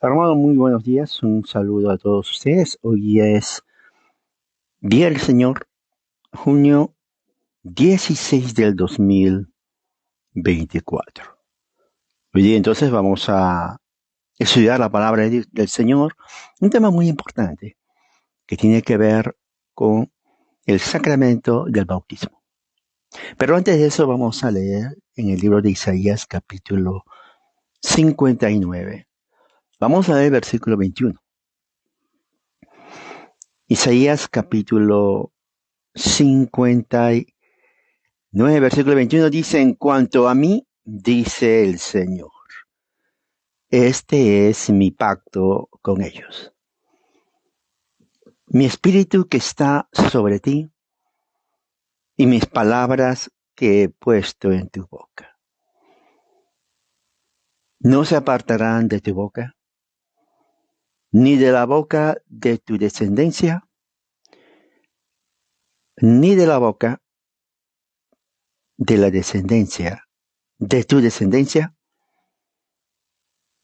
Hermano, muy buenos días. Un saludo a todos ustedes. Hoy es Día del Señor, junio 16 del 2024. Hoy día entonces vamos a estudiar la palabra del Señor, un tema muy importante que tiene que ver con el sacramento del bautismo. Pero antes de eso vamos a leer en el libro de Isaías capítulo 59. Vamos a leer el versículo 21. Isaías capítulo 59, versículo 21 dice: En cuanto a mí, dice el Señor, este es mi pacto con ellos. Mi espíritu que está sobre ti y mis palabras que he puesto en tu boca. No se apartarán de tu boca, ni de la boca de tu descendencia, ni de la boca de la descendencia de tu descendencia,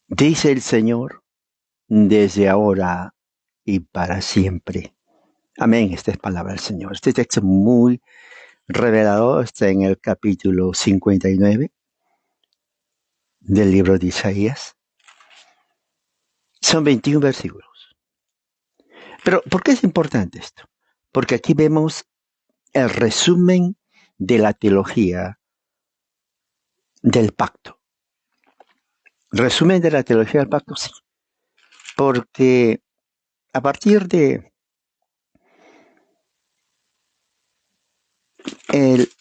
dice el Señor, desde ahora y para siempre. Amén. Esta es palabra del Señor. Este texto muy revelador está en el capítulo 59 del libro de Isaías. Son 21 versículos. Pero ¿por qué es importante esto? Porque aquí vemos el resumen de la teología del pacto. Resumen de la teología del pacto, sí. Porque a partir de el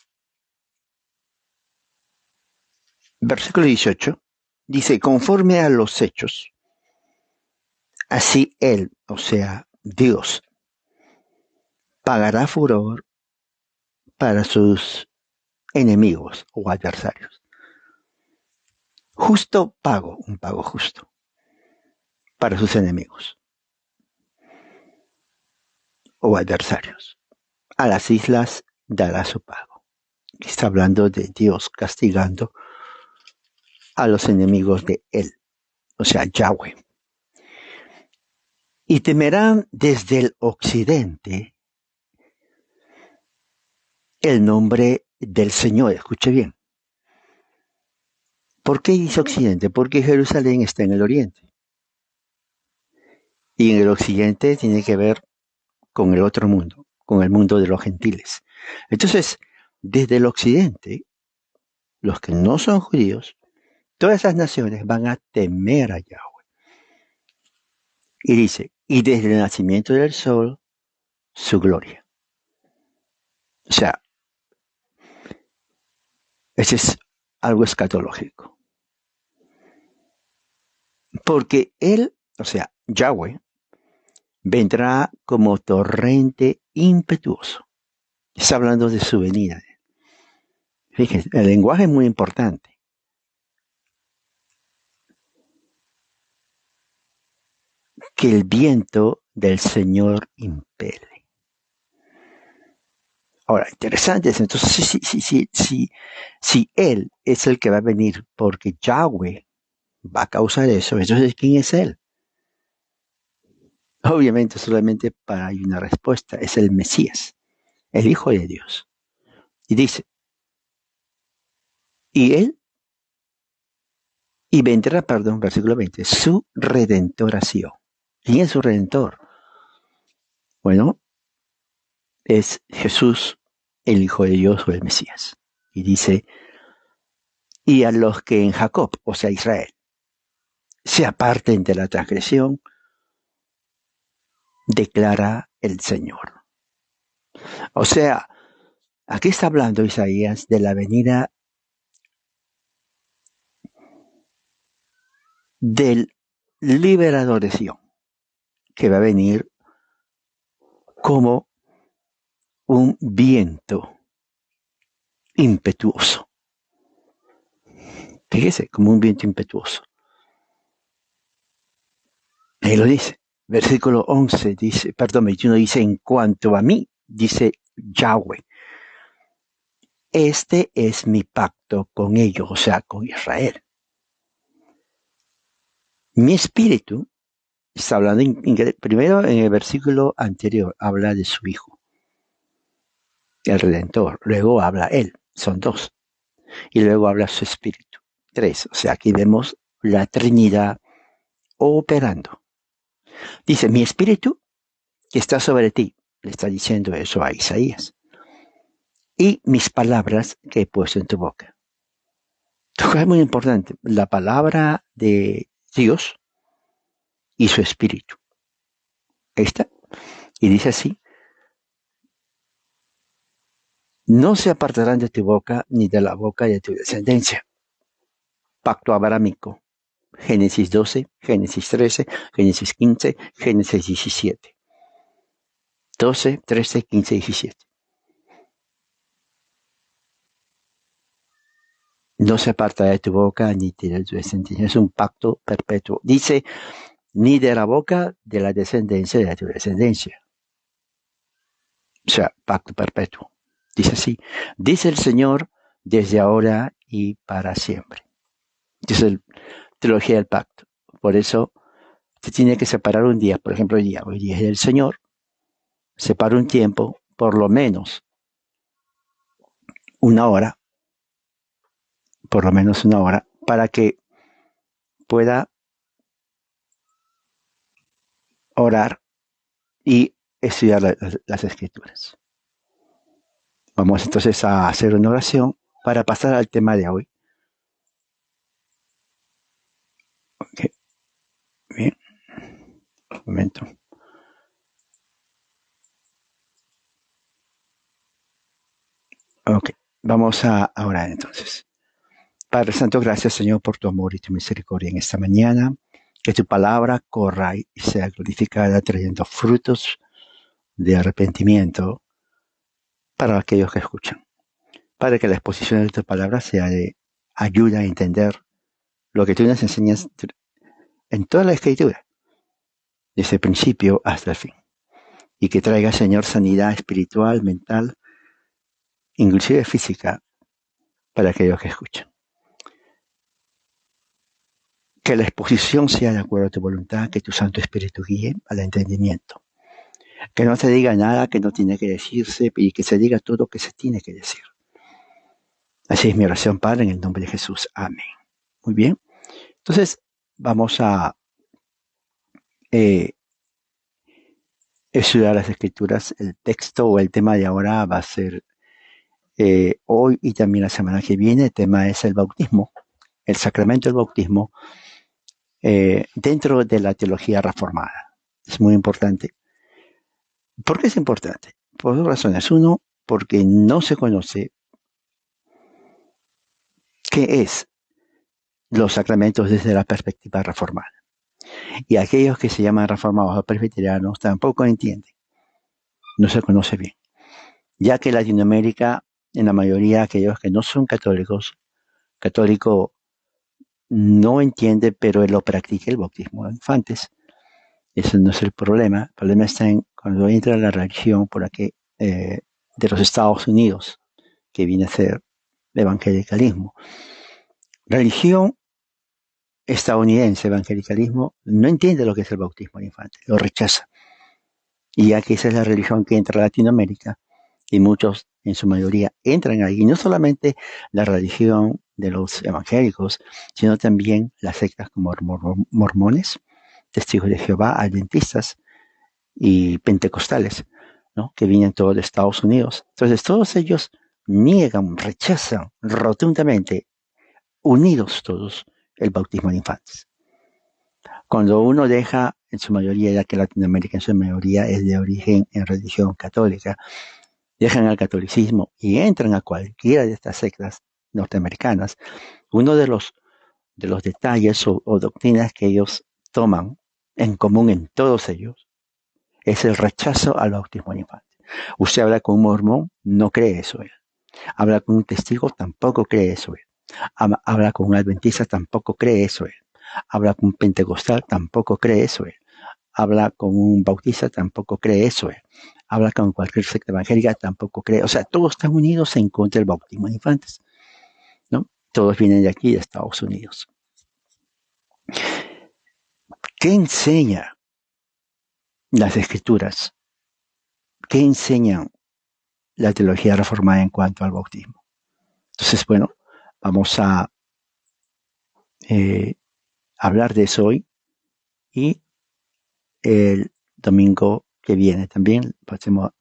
versículo 18, dice: conforme a los hechos, así Él, o sea, Dios, pagará furor para sus enemigos o adversarios. Justo pago, un pago justo para sus enemigos o adversarios. A las islas dará su pago. Está hablando de Dios castigando a los enemigos de Él, o sea, Yahweh. Y temerán desde el occidente el nombre del Señor. Escuche bien. ¿Por qué dice occidente? Porque Jerusalén está en el oriente. Y en el occidente tiene que ver con el otro mundo, con el mundo de los gentiles. Entonces, desde el occidente, los que no son judíos, todas esas naciones van a temer a Yahweh. Y dice: y desde el nacimiento del sol, su gloria. O sea, ese es algo escatológico. Porque Él, o sea, Yahweh, vendrá como torrente impetuoso. Está hablando de su venida. Fíjense, el lenguaje es muy importante. Que el viento del Señor impele. Ahora, interesante es, entonces, si Él es el que va a venir porque Yahweh va a causar eso, entonces, ¿quién es Él? Obviamente, solamente hay una respuesta: es el Mesías, el Hijo de Dios. Y dice: y Él, y vendrá, perdón, versículo 20, su redentoración. ¿Quién es su redentor? Bueno, es Jesús, el Hijo de Dios o el Mesías. Y dice: y a los que en Jacob, o sea, Israel, se aparten de la transgresión, declara el Señor. O sea, aquí está hablando Isaías de la venida del liberador de Sion, que va a venir como un viento impetuoso. Fíjese, como un viento impetuoso. Ahí lo dice. Versículo 11 dice, perdón, 21 dice: en cuanto a mí, dice Yahweh, este es mi pacto con ellos, o sea, con Israel. Mi espíritu está hablando, primero en el versículo anterior, habla de su Hijo, el Redentor. Luego habla Él, son dos. Y luego habla su espíritu, tres. O sea, aquí vemos la Trinidad operando. Dice, mi espíritu que está sobre ti, le está diciendo eso a Isaías. Y mis palabras que he puesto en tu boca. Esto es muy importante, la palabra de Dios y su espíritu. Ahí está. Y dice así, no se apartarán de tu boca ni de la boca de tu descendencia. Pacto abrahámico. Génesis 12, Génesis 13, Génesis 15, Génesis 17. 12, 13, 15, 17. No se aparta de tu boca ni de tu descendencia. Es un pacto perpetuo. Dice, ni de la boca de la descendencia de tu descendencia. O sea, pacto perpetuo. Dice así, dice el Señor desde ahora y para siempre. Dice la teología del pacto. Por eso se tiene que separar un día, por ejemplo, hoy día es del Señor, separa un tiempo, por lo menos una hora, para que pueda orar y estudiar las escrituras. Vamos entonces a hacer una oración para pasar al tema de hoy. Okay. Bien, un momento. Ok, vamos a orar entonces. Padre Santo, gracias Señor por tu amor y tu misericordia en esta mañana. Que tu palabra corra y sea glorificada trayendo frutos de arrepentimiento para aquellos que escuchan. Para que la exposición de tu palabra sea de ayuda a entender lo que tú nos enseñas en toda la escritura, desde el principio hasta el fin. Y que traiga, Señor, sanidad espiritual, mental, inclusive física, para aquellos que escuchan. Que la exposición sea de acuerdo a tu voluntad, que tu Santo Espíritu guíe al entendimiento. Que no se diga nada que no tiene que decirse y que se diga todo lo que se tiene que decir. Así es mi oración, Padre, en el nombre de Jesús. Amén. Muy bien. Entonces, vamos a estudiar las escrituras. El texto o el tema de ahora va a ser hoy y también la semana que viene. El tema es el bautismo, el sacramento del bautismo dentro de la teología reformada. Es muy importante. ¿Por qué es importante? Por dos razones. Uno, porque no se conoce qué es los sacramentos desde la perspectiva reformada. Y aquellos que se llaman reformados o presbiterianos tampoco entienden. No se conoce bien. Ya que Latinoamérica, en la mayoría de aquellos que no son católicos, católico no entiende, pero él lo practica el bautismo de infantes. Ese no es el problema. El problema está en cuando entra la religión por aquí de los Estados Unidos, que viene a ser el evangelicalismo. Religión estadounidense, evangelicalismo, no entiende lo que es el bautismo de infantes, lo rechaza. Y ya que esa es la religión que entra a Latinoamérica, y muchos, en su mayoría, entran ahí. Y no solamente la religión de los evangélicos, sino también las sectas como mormones, testigos de Jehová, adventistas y pentecostales, ¿no? Que vienen todos de Estados Unidos. Entonces, todos ellos niegan, rechazan rotundamente, unidos todos, el bautismo de infantes. Cuando uno deja, en su mayoría, ya que Latinoamérica en su mayoría es de origen en religión católica, dejan al catolicismo y entran a cualquiera de estas sectas norteamericanas, uno de los detalles o doctrinas que ellos toman en común en todos ellos es el rechazo al bautismo de infantes. Usted habla con un mormón, no cree eso él. Habla con un testigo, tampoco cree eso él. Habla con un adventista, tampoco cree eso él. Habla con un pentecostal, tampoco cree eso él. Habla con un bautista, tampoco cree eso él. Habla con cualquier secta evangélica, tampoco cree. O sea, todos están unidos en contra del bautismo de infantes, ¿no? Todos vienen de aquí, de Estados Unidos. ¿Qué enseña las Escrituras? ¿Qué enseñan la teología reformada en cuanto al bautismo? Entonces, bueno, vamos a hablar de eso hoy y el domingo que viene también, próximo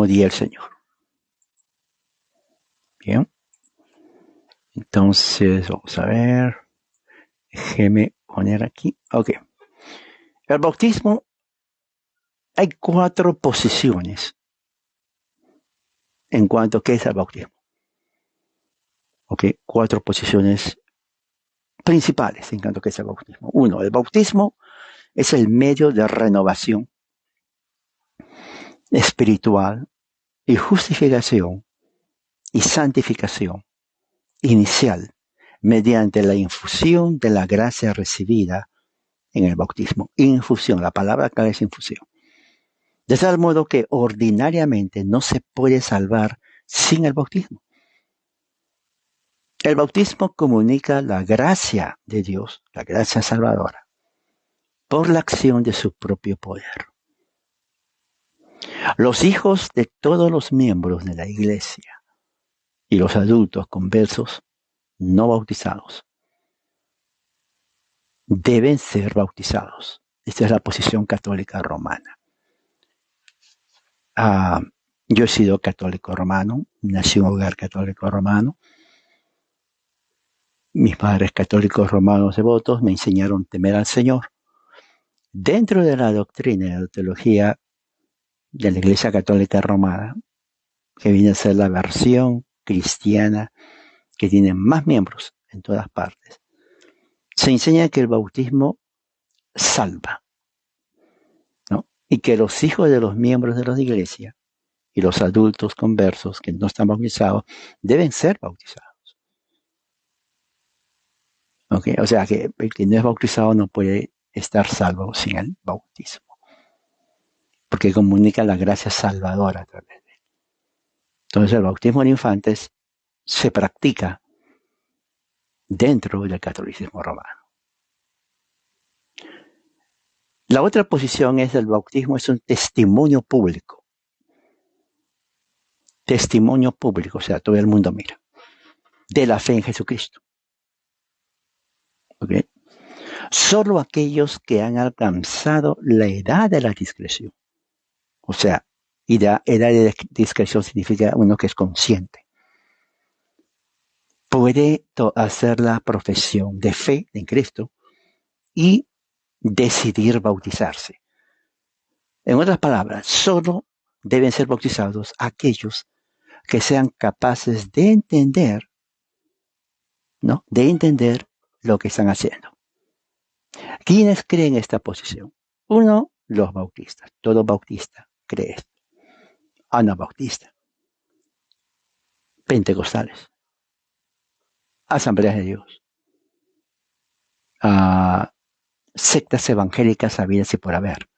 día del Señor. Bien. Entonces, vamos a ver. Déjeme poner aquí. Ok. El bautismo, hay 4 posiciones en cuanto a qué es el bautismo. Ok, 4 posiciones principales en cuanto a qué es el bautismo. 1, el bautismo es el medio de renovación espiritual y justificación y santificación inicial mediante la infusión de la gracia recibida en el bautismo. Infusión, la palabra clave es infusión. De tal modo que ordinariamente no se puede salvar sin el bautismo. El bautismo comunica la gracia de Dios, la gracia salvadora, por la acción de su propio poder. Los hijos de todos los miembros de la iglesia y los adultos conversos no bautizados deben ser bautizados. Esta es la posición católica romana. Yo he sido católico romano, nací en un hogar católico romano. Mis padres católicos romanos devotos me enseñaron a temer al Señor. Dentro de la doctrina y la teología de la Iglesia Católica Romana, que viene a ser la versión cristiana que tiene más miembros en todas partes, se enseña que el bautismo salva, ¿no? Y que los hijos de los miembros de la iglesia y los adultos conversos que no están bautizados deben ser bautizados. ¿Okay? O sea que el que no es bautizado no puede estar salvo sin el bautismo, porque comunica la gracia salvadora a través de él. Entonces el bautismo en infantes se practica dentro del catolicismo romano. La otra posición es el bautismo es un testimonio público. Testimonio público, o sea, todo el mundo mira, de la fe en Jesucristo. ¿Okay? Solo aquellos que han alcanzado la edad de la discreción, o sea, edad de discreción significa uno que es consciente, puede hacer la profesión de fe en Cristo y decidir bautizarse. En otras palabras, solo deben ser bautizados aquellos que sean capaces de entender, ¿no? De entender lo que están haciendo. ¿Quiénes creen esta posición? 1, los bautistas. Todo bautista cree esto. Anabautistas, pentecostales, asambleas de Dios, sectas evangélicas habidas y por haber,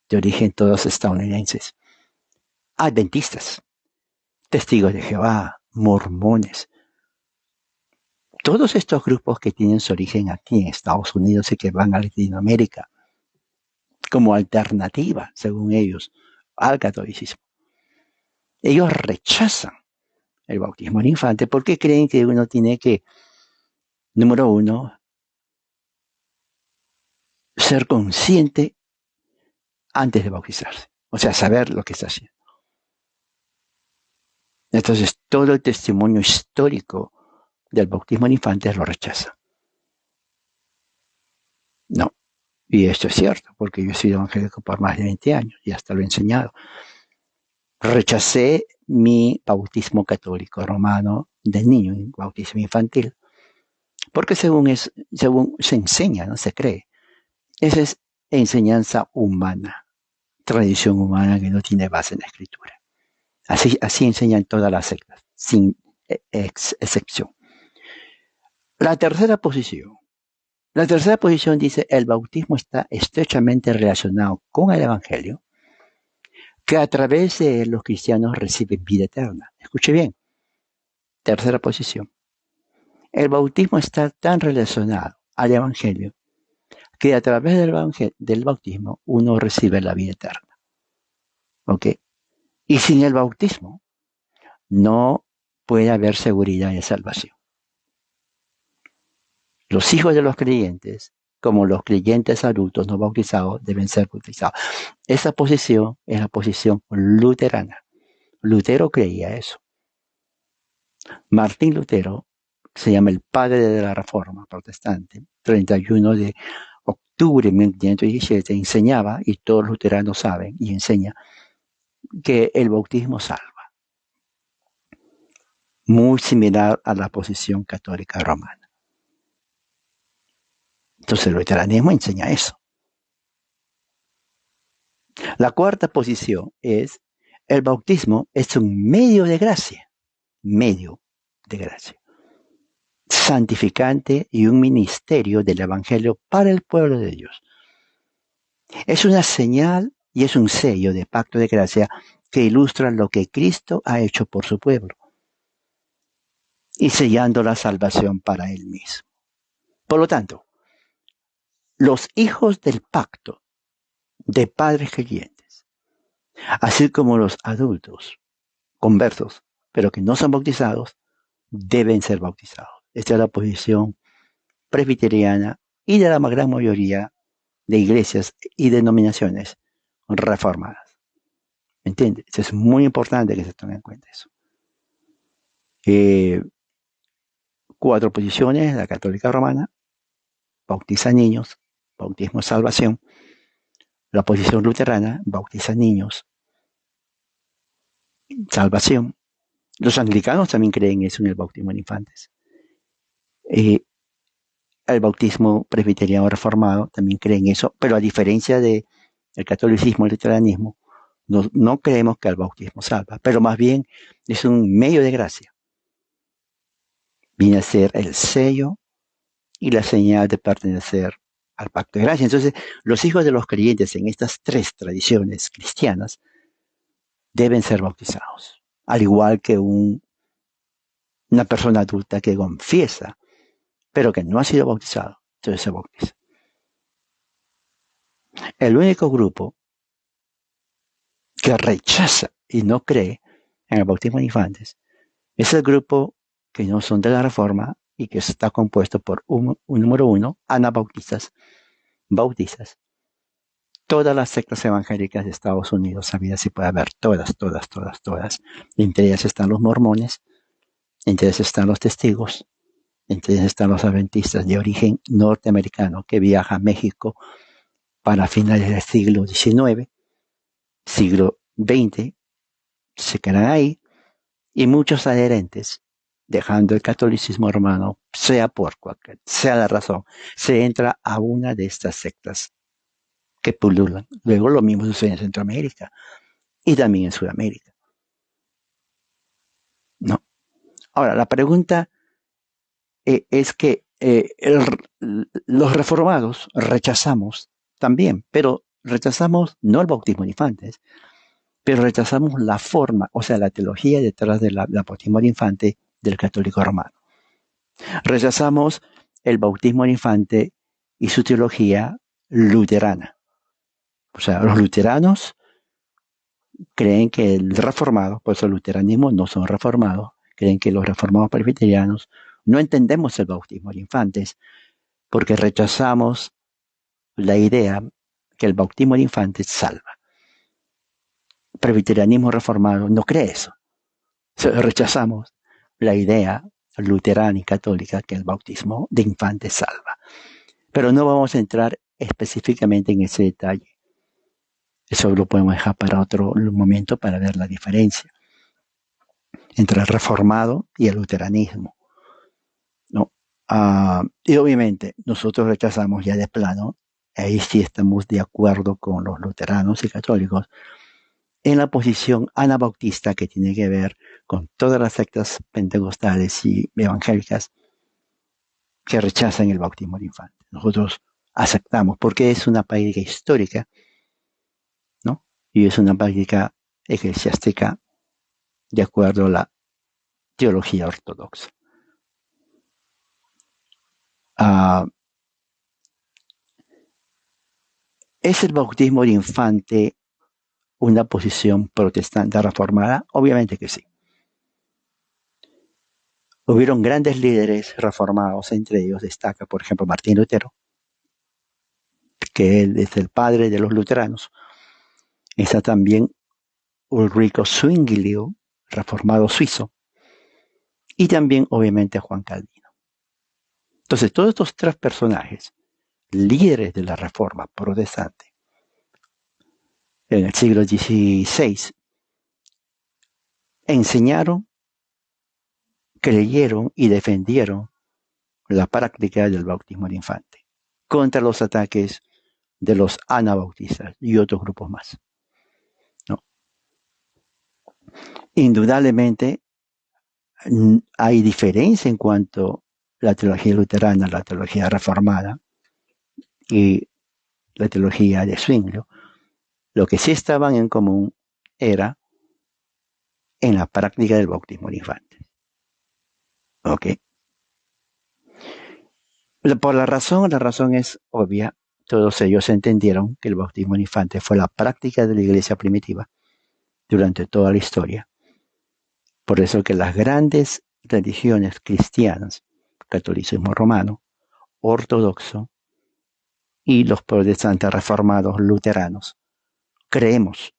de origen todos estadounidenses, adventistas, testigos de Jehová, mormones. Todos estos grupos que tienen su origen aquí en Estados Unidos y que van a Latinoamérica como alternativa, según ellos, al catolicismo. Ellos rechazan el bautismo en infante porque creen que uno tiene que, número 1, ser consciente antes de bautizarse, o sea, saber lo que está haciendo. Entonces, todo el testimonio histórico del bautismo en infantes lo rechaza. No, y esto es cierto, porque yo he sido evangélico por más de 20 años y hasta lo he enseñado. Rechacé mi bautismo católico romano de niño, bautismo infantil, porque según se enseña, no se cree, esa es enseñanza humana, tradición humana que no tiene base en la escritura. Así enseñan todas las sectas, sin excepción. La tercera posición dice, el bautismo está estrechamente relacionado con el Evangelio, que a través de él los cristianos reciben vida eterna. Escuche bien, tercera posición. El bautismo está tan relacionado al Evangelio que a través del bautismo uno recibe la vida eterna. ¿Ok? Y sin el bautismo no puede haber seguridad de salvación. Los hijos de los creyentes, como los creyentes adultos no bautizados, deben ser bautizados. Esa posición es la posición luterana. Lutero creía eso. Martín Lutero se llama el padre de la Reforma protestante. 31 de octubre de 1517 enseñaba, y todos los luteranos saben y enseña, que el bautismo salva. Muy similar a la posición católica romana. Entonces el luteranismo enseña eso. La cuarta posición es el bautismo es un medio de gracia, santificante y un ministerio del Evangelio para el pueblo de Dios. Es una señal y es un sello de pacto de gracia que ilustra lo que Cristo ha hecho por su pueblo y sellando la salvación para él mismo. Por lo tanto, los hijos del pacto de padres creyentes, así como los adultos conversos, pero que no son bautizados, deben ser bautizados. Esta es la posición presbiteriana y de la gran mayoría de iglesias y denominaciones reformadas. ¿Me entiendes? Es muy importante que se tome en cuenta eso. 4 posiciones: la católica romana, bautiza niños, bautismo de salvación; la posición luterana, bautiza niños, salvación. Los anglicanos también creen eso en el bautismo de infantes. El bautismo presbiteriano reformado también creen eso, pero a diferencia del catolicismo y el luteranismo, no creemos que el bautismo salva, pero más bien es un medio de gracia. Viene a ser el sello y la señal de pertenecer al pacto de gracia. Entonces, los hijos de los creyentes en estas 3 tradiciones cristianas deben ser bautizados, al igual que una persona adulta que confiesa, pero que no ha sido bautizado, entonces se bautiza. El único grupo que rechaza y no cree en el bautismo de infantes es el grupo que no son de la Reforma y que está compuesto por un número 1, anabautistas, bautizas. Todas las sectas evangélicas de Estados Unidos, sabidas si puede haber, todas. Entre ellas están los mormones, entre ellas están los testigos, entre ellas están los adventistas de origen norteamericano que viajan a México para finales del siglo XIX, siglo XX, se quedan ahí, y muchos adherentes, dejando el catolicismo romano, sea la razón, se entra a una de estas sectas que pululan. Luego lo mismo sucede en Centroamérica y también en Sudamérica, ¿no? Ahora, la pregunta es que los reformados rechazamos también, pero rechazamos no el bautismo de infantes, pero rechazamos la forma, o sea, la teología detrás del bautismo de infante del católico romano. Rechazamos el bautismo de infante y su teología luterana. O sea, los luteranos creen que el reformado, por eso el luteranismo no son reformados, creen que los reformados presbiterianos no entendemos el bautismo de infantes porque rechazamos la idea que el bautismo de infantes salva. El presbiterianismo reformado no cree eso. Rechazamos la idea luterana y católica que el bautismo de infantes salva. Pero no vamos a entrar específicamente en ese detalle. Eso lo podemos dejar para otro momento para ver la diferencia entre el reformado y el luteranismo, ¿no? Y obviamente nosotros rechazamos ya de plano, ahí sí estamos de acuerdo con los luteranos y católicos, en la posición anabautista que tiene que ver con todas las sectas pentecostales y evangélicas que rechazan el bautismo de infantes. Nosotros aceptamos porque es una práctica histórica, ¿no? y es una práctica eclesiástica de acuerdo a la teología ortodoxa. ¿Es el bautismo de infante una posición protestante reformada? Obviamente que sí. Hubieron grandes líderes reformados, entre ellos destaca, por ejemplo, Martín Lutero, que él es el padre de los luteranos. Está también Ulrico Zwinglio, reformado suizo, y también, obviamente, Juan Calvino. Entonces, todos estos tres personajes, líderes de la reforma protestante, en el siglo XVI, enseñaron, creyeron y defendieron la práctica del bautismo de infante contra los ataques de los anabautistas y otros grupos más, ¿no? Indudablemente hay diferencia en cuanto a la teología luterana, la teología reformada y la teología de Zwinglio. Lo que sí estaban en común era en la práctica del bautismo de infantes. ¿Ok? Por la razón es obvia. Todos ellos entendieron que el bautismo de infantes fue la práctica de la iglesia primitiva durante toda la historia. Por eso que las grandes religiones cristianas, catolicismo romano, ortodoxo y los protestantes reformados luteranos, creemos,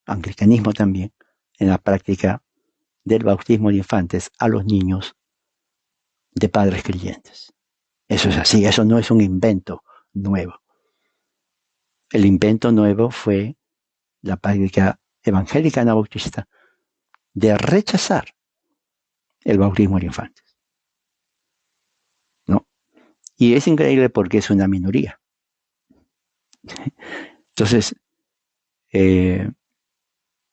anglicanismo también, en la práctica del bautismo de infantes a los niños de padres creyentes. Eso es así, eso no es un invento nuevo. El invento nuevo fue la práctica evangélica anabautista de rechazar el bautismo de infantes, ¿no? Y es increíble porque es una minoría. Entonces,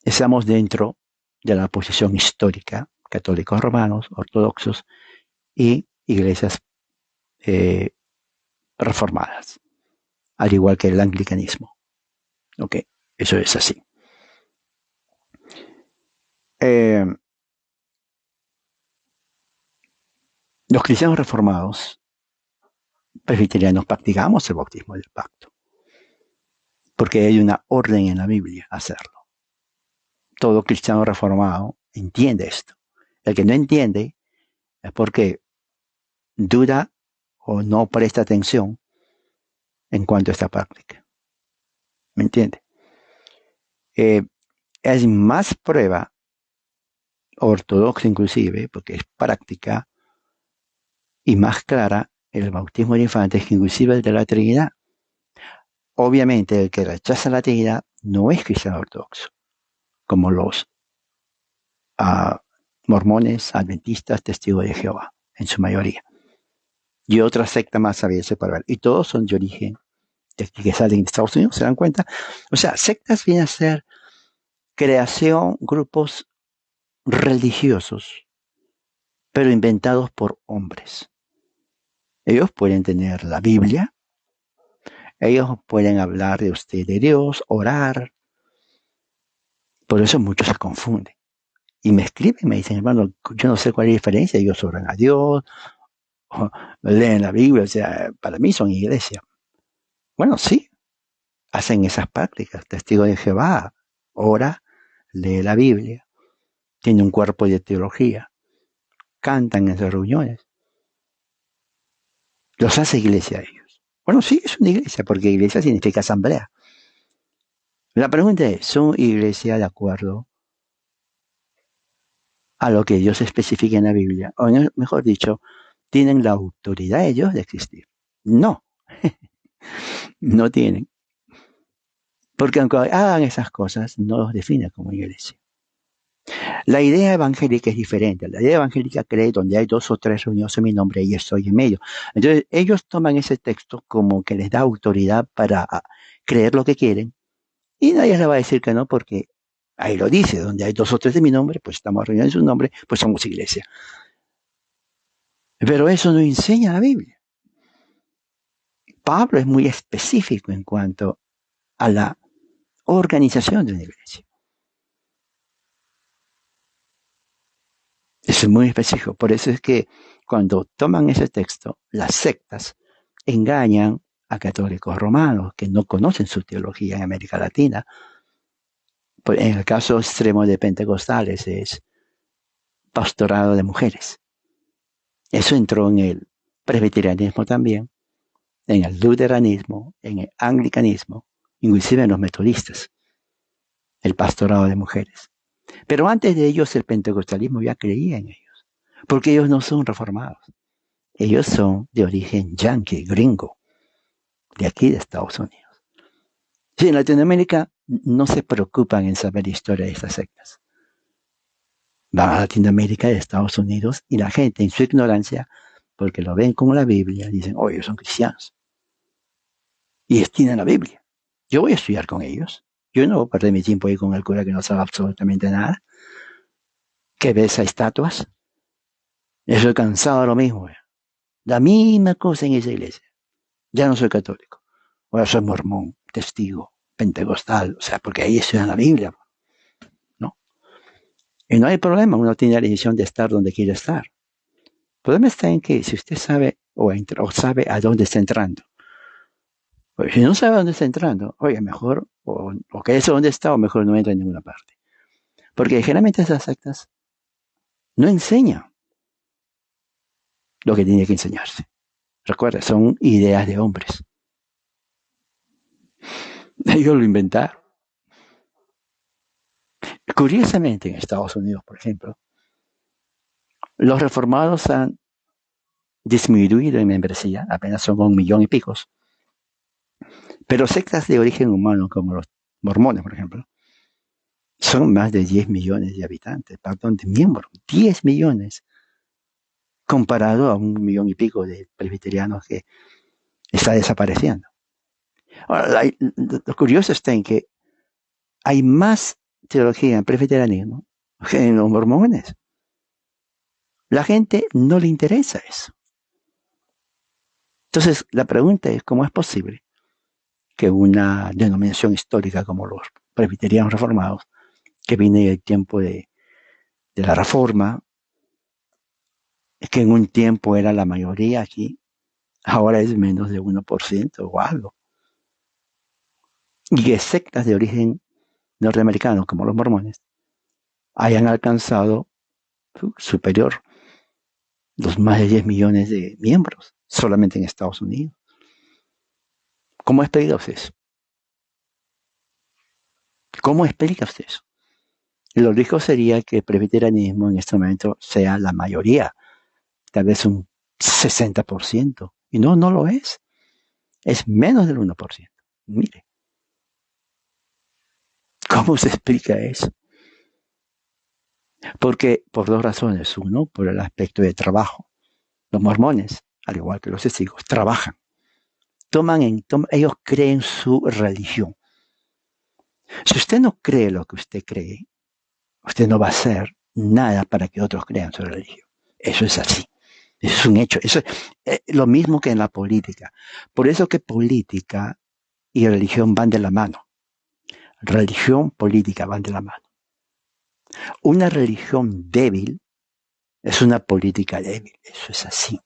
estamos dentro de la posición histórica, católicos romanos, ortodoxos y iglesias reformadas, al igual que el anglicanismo. ¿Ok? Eso es así. Los cristianos reformados presbiterianos practicamos el bautismo del pacto, porque hay una orden en la Biblia a hacerlo. Todo cristiano reformado entiende esto. El que no entiende es porque duda o no presta atención en cuanto a esta práctica. ¿Me entiende? Es más prueba ortodoxa inclusive, porque es práctica, y más clara el bautismo de infantes que inclusive el de la Trinidad. Obviamente el que rechaza la Trinidad no es cristiano ortodoxo, como los mormones, adventistas, testigos de Jehová, en su mayoría. Y otra secta más había separado. Y todos son de origen que salen de Estados Unidos, ¿se dan cuenta? O sea, sectas vienen a ser creación, grupos religiosos, pero inventados por hombres. Ellos pueden tener la Biblia, ellos pueden hablar de usted, de Dios, orar. Por eso muchos se confunden. Y me escriben, me dicen, hermano, yo no sé cuál es la diferencia, ellos oran a Dios, o leen la Biblia, o sea, para mí son iglesia. Bueno, sí, hacen esas prácticas. Testigo de Jehová ora, lee la Biblia, tiene un cuerpo de teología, cantan en sus reuniones. Los hace iglesia a ellos. Bueno, sí, es una iglesia, porque iglesia significa asamblea. La pregunta es, ¿son iglesia de acuerdo a lo que Dios especifica en la Biblia? O mejor dicho, ¿tienen la autoridad ellos de existir? No, no tienen. Porque aunque hagan esas cosas, no los define como iglesia. La idea evangélica es diferente. La idea evangélica cree donde hay 2 o 3 reunidos en mi nombre y estoy en medio. Entonces, ellos toman ese texto como que les da autoridad para creer lo que quieren y nadie les va a decir que no porque ahí lo dice, donde hay 2 o 3 de mi nombre, pues estamos reunidos en su nombre, pues somos iglesia. Pero eso no enseña la Biblia. Pablo es muy específico en cuanto a la organización de una iglesia. Eso es muy específico. Por eso es que cuando toman ese texto, las sectas engañan a católicos romanos que no conocen su teología en América Latina. Pues en el caso extremo de pentecostales es pastorado de mujeres. Eso entró en el presbiterianismo también, en el luteranismo, en el anglicanismo, inclusive en los metodistas, el pastorado de mujeres. Pero antes de ellos el pentecostalismo ya creía en ellos, porque ellos no son reformados. Ellos son de origen yanqui, gringo, de aquí de Estados Unidos. Sí, en Latinoamérica no se preocupan en saber la historia de estas sectas. Van a Latinoamérica, de Estados Unidos, y la gente en su ignorancia, porque lo ven como la Biblia, dicen, oh, ellos son cristianos. Y tienen la Biblia. Yo voy a estudiar con ellos. Yo no voy a perder mi tiempo ahí con el cura que no sabe absolutamente nada, que besa estatuas. Estoy cansado de lo mismo. La misma cosa en esa iglesia. Ya no soy católico. Ahora soy mormón, testigo, pentecostal, o sea, porque ahí estudian la Biblia, ¿no? Y no hay problema, uno tiene la decisión de estar donde quiere estar. El problema está en que si usted sabe o sabe a dónde está entrando, pues si no sabe a dónde está entrando, oiga, mejor o quédese donde está o mejor no entra en ninguna parte. Porque generalmente esas sectas no enseñan lo que tiene que enseñarse. Recuerda, son ideas de hombres. Ellos lo inventaron. Curiosamente, en Estados Unidos, por ejemplo, los reformados han disminuido en membresía, apenas son 1,000,000 y picos, pero sectas de origen humano, como los mormones, por ejemplo, son más de 10 millones de habitantes, perdón, de miembros, 10 millones, comparado a 1,000,000 y pico de presbiterianos que está desapareciendo. Ahora, lo curioso está en que hay más teología en presbiterianismo que en los mormones. La gente no le interesa eso. Entonces, la pregunta es, ¿cómo es posible que una denominación histórica como los presbiterianos reformados, que viene del tiempo de la Reforma, que en un tiempo era la mayoría aquí, ahora es menos de 1% o algo, y que sectas de origen norteamericano como los mormones hayan alcanzado superior los más de 10 millones de miembros solamente en Estados Unidos? ¿Cómo explica usted eso? ¿Cómo explica usted eso? Lo lógico sería que el presbiterianismo en este momento sea la mayoría, tal vez un 60%, y no lo es. Es menos del 1%. Mire, ¿cómo se explica eso? Porque por dos razones. Uno, por el aspecto de trabajo. Los mormones, al igual que los testigos, trabajan. Ellos creen su religión. Si usted no cree lo que usted cree, usted no va a hacer nada para que otros crean su religión. Eso es así. Eso es un hecho. Eso es lo mismo que en la política. Por eso que política y religión van de la mano. Religión, política van de la mano. Una religión débil es una política débil. Eso es así.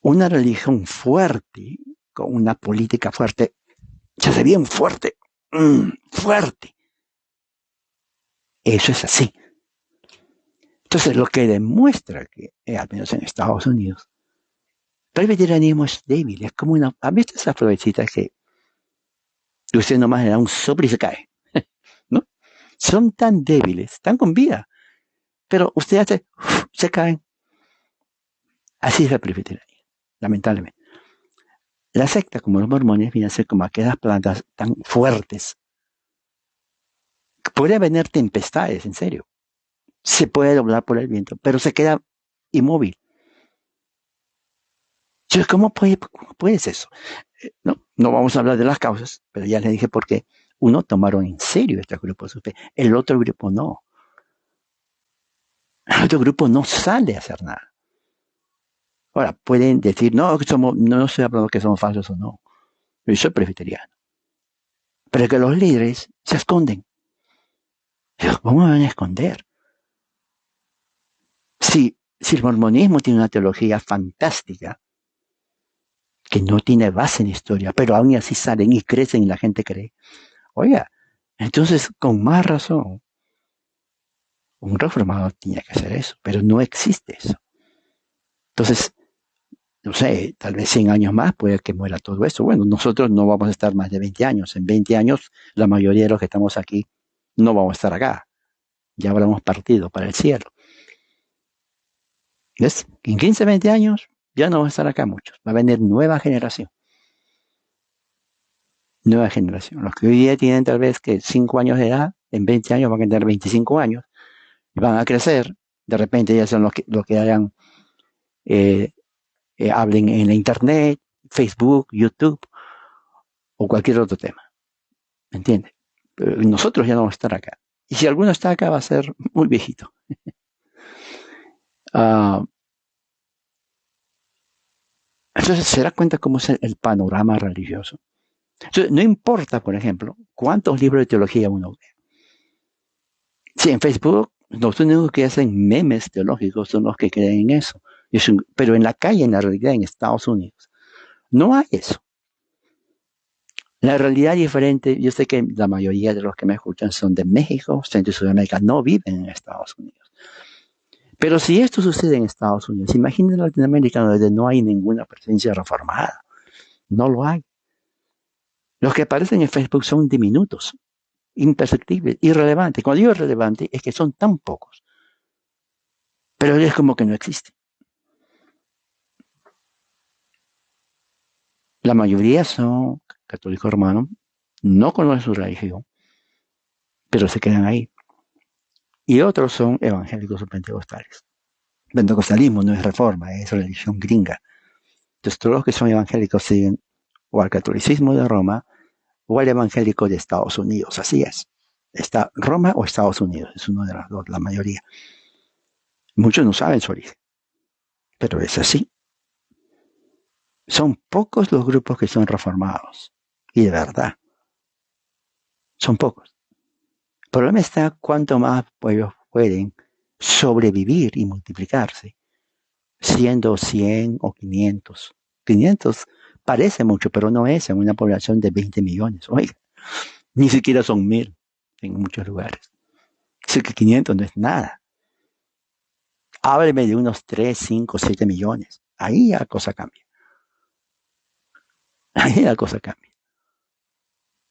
Una religión fuerte, con una política fuerte, se hace bien fuerte. Fuerte. Eso es así. Entonces, lo que demuestra que, al menos en Estados Unidos, el presbiterianismo es débil. Es como una... ¿Han visto esas florecitas que usted nomás le da un soplo y se cae? ¿No? Son tan débiles, están con vida, pero usted hace, se caen. Así es el presbiterianismo, lamentablemente. La secta, como los mormones, viene a ser como aquellas plantas tan fuertes. Puede venir tempestades, en serio. Se puede doblar por el viento, pero se queda inmóvil. Entonces, ¿cómo puede ser eso? No vamos a hablar de las causas, pero ya les dije por qué. Uno, tomaron en serio este grupo de fe, el otro grupo no. El otro grupo no sale a hacer nada. Ahora, pueden decir, no estoy hablando que somos falsos o no. Yo soy presbiteriano. Pero que los líderes se esconden. ¿Cómo me van a esconder? Si el mormonismo tiene una teología fantástica, que no tiene base en historia, pero aún así salen y crecen y la gente cree. Oiga, entonces con más razón, un reformador tiene que hacer eso, pero no existe eso. Entonces, no sé, tal vez 100 años más puede que muera todo eso. Bueno, nosotros no vamos a estar más de 20 años. En 20 años, la mayoría de los que estamos aquí no vamos a estar acá. Ya habremos partido para el cielo. ¿Ves? En 15, 20 años ya no va a estar acá muchos. Va a venir nueva generación. Nueva generación. Los que hoy día tienen tal vez que 5 años de edad, en 20 años van a tener 25 años. Y van a crecer. De repente ya son los que hayan, eh, hablen en la internet, Facebook, YouTube o cualquier otro tema. ¿Me entiendes? Pero nosotros ya no vamos a estar acá. Y si alguno está acá va a ser muy viejito. Uh, entonces se da cuenta cómo es el panorama religioso. Entonces, no importa, por ejemplo, cuántos libros de teología uno ve. Si en Facebook los únicos que hacen memes teológicos son los que creen en eso. Pero en la calle, en la realidad, en Estados Unidos, no hay eso. La realidad es diferente. Yo sé que la mayoría de los que me escuchan son de México, Centro y Sudamérica, no viven en Estados Unidos. Pero si esto sucede en Estados Unidos, imaginen en Latinoamérica donde no hay ninguna presencia reformada. No lo hay. Los que aparecen en Facebook son diminutos, imperceptibles, irrelevantes. Cuando digo irrelevante es que son tan pocos. Pero es como que no existe. La mayoría son católicos romanos, no conocen su religión, pero se quedan ahí. Y otros son evangélicos o pentecostales. Pentecostalismo no es reforma, es religión gringa. Entonces todos los que son evangélicos siguen o al catolicismo de Roma o al evangélico de Estados Unidos. Así es. Está Roma o Estados Unidos, es uno de las dos, la mayoría. Muchos no saben su origen, pero es así. Son pocos los grupos que son reformados, y de verdad, son pocos. El problema está cuánto más ellos pueden sobrevivir y multiplicarse, siendo 100 o 500. 500 parece mucho, pero no es en una población de 20 millones. Oiga, ni siquiera son 1000 en muchos lugares. Así que 500 no es nada. Hábleme de unos 3, 5, 7 millones. Ahí la cosa cambia. Ahí la cosa cambia.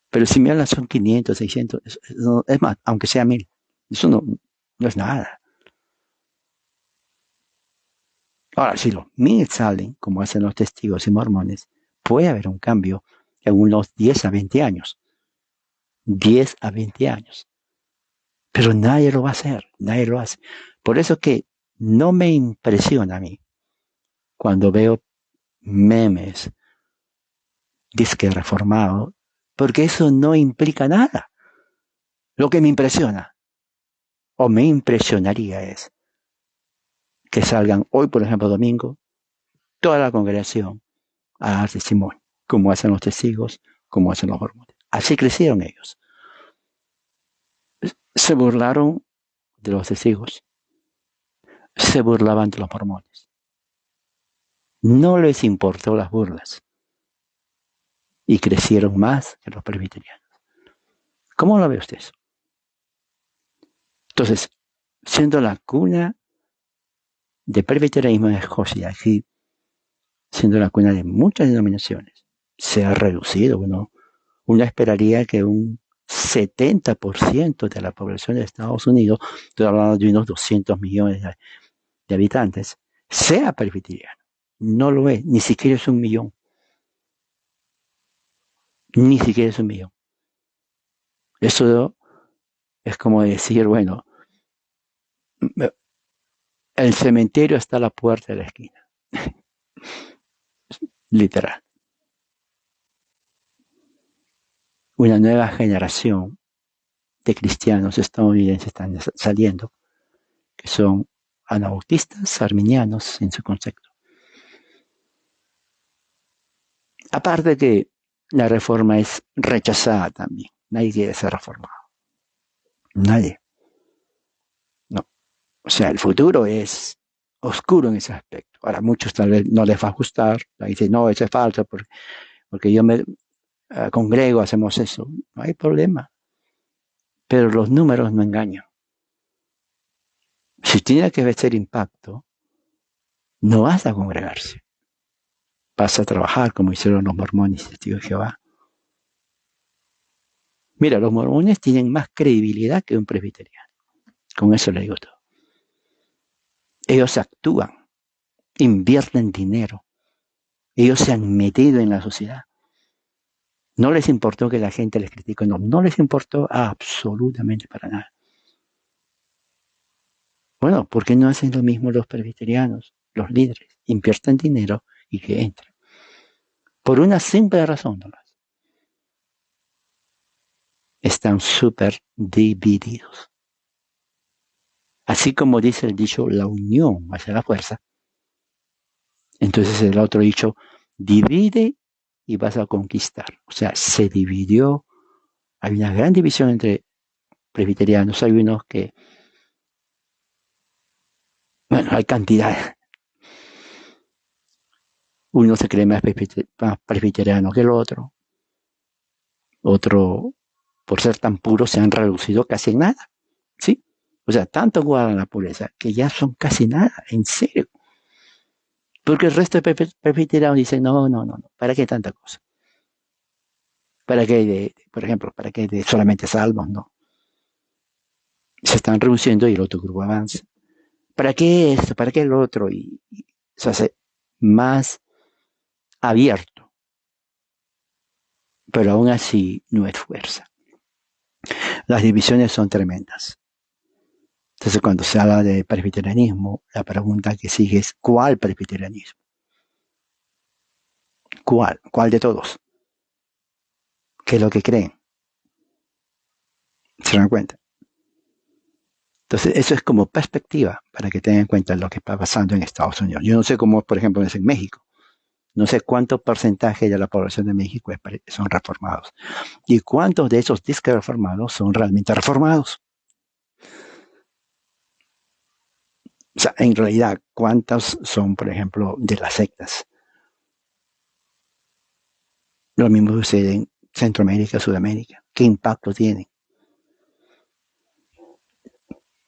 Pero si me hablan son 500, 600, es más, aunque sea 1000, eso no es nada. Ahora, si los 1000 salen, como hacen los testigos y mormones, puede haber un cambio en unos 10 a 20 años. 10 a 20 años. Pero nadie lo va a hacer, nadie lo hace. Por eso que no me impresiona a mí cuando veo memes disque reformado, porque eso no implica nada. Lo que me impresiona o me impresionaría es que salgan hoy, por ejemplo, domingo, toda la congregación a dar testimonio, como hacen los testigos, como hacen los mormones. Así crecieron ellos. Se burlaron de los testigos, se burlaban de los mormones. No les importó las burlas y crecieron más que los presbiterianos. ¿Cómo lo ve usted eso? Entonces, siendo la cuna de presbiterianismo en Escocia, aquí, siendo la cuna de muchas denominaciones, se ha reducido. Uno esperaría que un 70% de la población de Estados Unidos, estoy hablando de unos 200 millones de habitantes, sea presbiteriano. No lo es, ni siquiera es 1 millón. Ni siquiera es 1 millón. Eso es como decir, bueno, el cementerio está a la puerta de la esquina. Literal. Una nueva generación de cristianos estadounidenses están saliendo, que son anabautistas, arminianos en su concepto. Aparte que la reforma es rechazada también. Nadie quiere ser reformado. Nadie. No. O sea, el futuro es oscuro en ese aspecto. Ahora, muchos tal vez no les va a gustar. Dicen, no, eso es falso porque yo me congrego, hacemos eso. No hay problema. Pero los números no engañan. Si tiene que ser impacto, no vas a congregarse. Vas a trabajar como hicieron los mormones y testigos de Jehová. Mira, los mormones tienen más credibilidad que un presbiteriano. Con eso le digo todo. Ellos actúan, invierten dinero. Ellos se han metido en la sociedad. No les importó que la gente les critique. No les importó absolutamente para nada. Bueno, ¿por qué no hacen lo mismo los presbiterianos, los líderes? Invierten dinero y que entren. Por una simple razón, ¿no? Están súper divididos. Así como dice el dicho, la unión hace la fuerza. Entonces el otro dicho, divide y vas a conquistar. O sea, se dividió. Hay una gran división entre presbiterianos. Hay unos que, bueno, hay cantidad. Uno se cree más presbiteriano que el otro. Otro, por ser tan puros, se han reducido casi en nada. ¿Sí? O sea, tanto guardan la pureza que ya son casi nada, en serio. Porque el resto de presbiterianos dicen, no, ¿para qué tanta cosa? ¿Para qué, por ejemplo, para qué de solamente salmos? No. Se están reduciendo y el otro grupo avanza. ¿Para qué esto? ¿Para qué el otro? Y se hace más abierto. Pero aún así no es fuerza. Las divisiones son tremendas. Entonces, cuando se habla de presbiterianismo, la pregunta que sigue es, ¿cuál presbiterianismo? ¿Cuál? ¿Cuál de todos? ¿Qué es lo que creen? ¿Se dan cuenta? Entonces, eso es como perspectiva para que tengan en cuenta lo que está pasando en Estados Unidos. Yo no sé cómo, por ejemplo, es en México. No sé cuánto porcentaje de la población de México son reformados. Y cuántos de esos disque reformados son realmente reformados. O sea, en realidad, ¿cuántos son, por ejemplo, de las sectas? Lo mismo sucede en Centroamérica, Sudamérica. ¿Qué impacto tienen?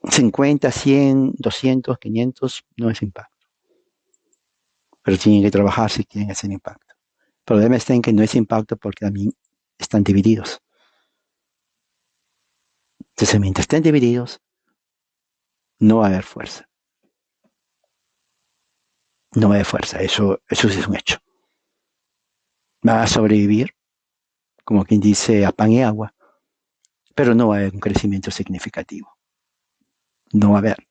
50, 100, 200, 500 no es impacto. Pero tienen que trabajar si quieren hacer impacto. El problema está en que no es impacto porque también están divididos. Entonces, mientras estén divididos, no va a haber fuerza. No va a haber fuerza. Eso sí es un hecho. Va a sobrevivir, como quien dice, a pan y agua, pero no va a haber un crecimiento significativo. No va a haber.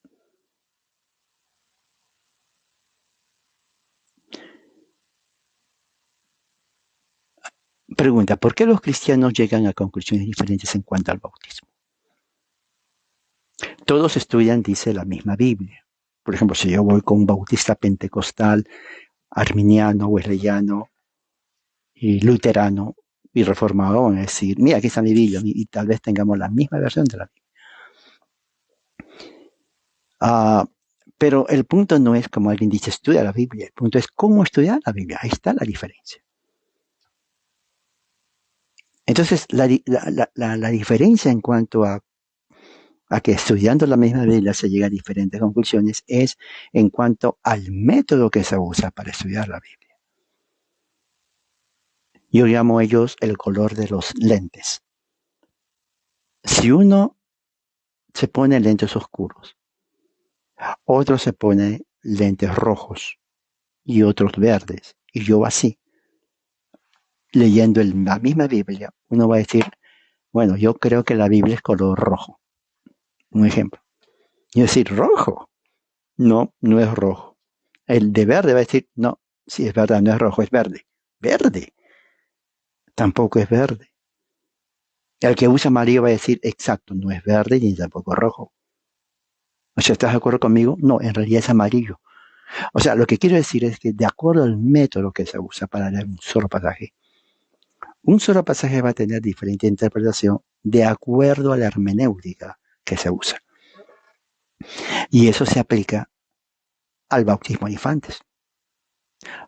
Pregunta, ¿por qué los cristianos llegan a conclusiones diferentes en cuanto al bautismo? Todos estudian, dice la misma Biblia. Por ejemplo, si yo voy con un bautista pentecostal, arminiano, wesleyano y luterano y reformado, van a decir, mira, aquí está mi Biblia, y tal vez tengamos la misma versión de la Biblia. Pero el punto no es como alguien dice, estudia la Biblia, el punto es cómo estudiar la Biblia. Ahí está la diferencia. Entonces, la diferencia en cuanto a que estudiando la misma Biblia se llega a diferentes conclusiones es en cuanto al método que se usa para estudiar la Biblia. Yo llamo a ellos el color de los lentes. Si uno se pone lentes oscuros, otro se pone lentes rojos y otros verdes, y yo así, leyendo la misma Biblia, uno va a decir, bueno, yo creo que la Biblia es color rojo. Un ejemplo. Y decir, rojo. No, no es rojo. El de verde va a decir, no, sí es verdad, no es rojo, es verde. Verde. Tampoco es verde. El que usa amarillo va a decir, exacto, no es verde ni tampoco rojo. O sea, ¿estás de acuerdo conmigo? No, en realidad es amarillo. O sea, lo que quiero decir es que de acuerdo al método que se usa para leer un solo pasaje, Un solo pasaje va a tener diferente interpretación de acuerdo a la hermenéutica que se usa. Y eso se aplica al bautismo de infantes.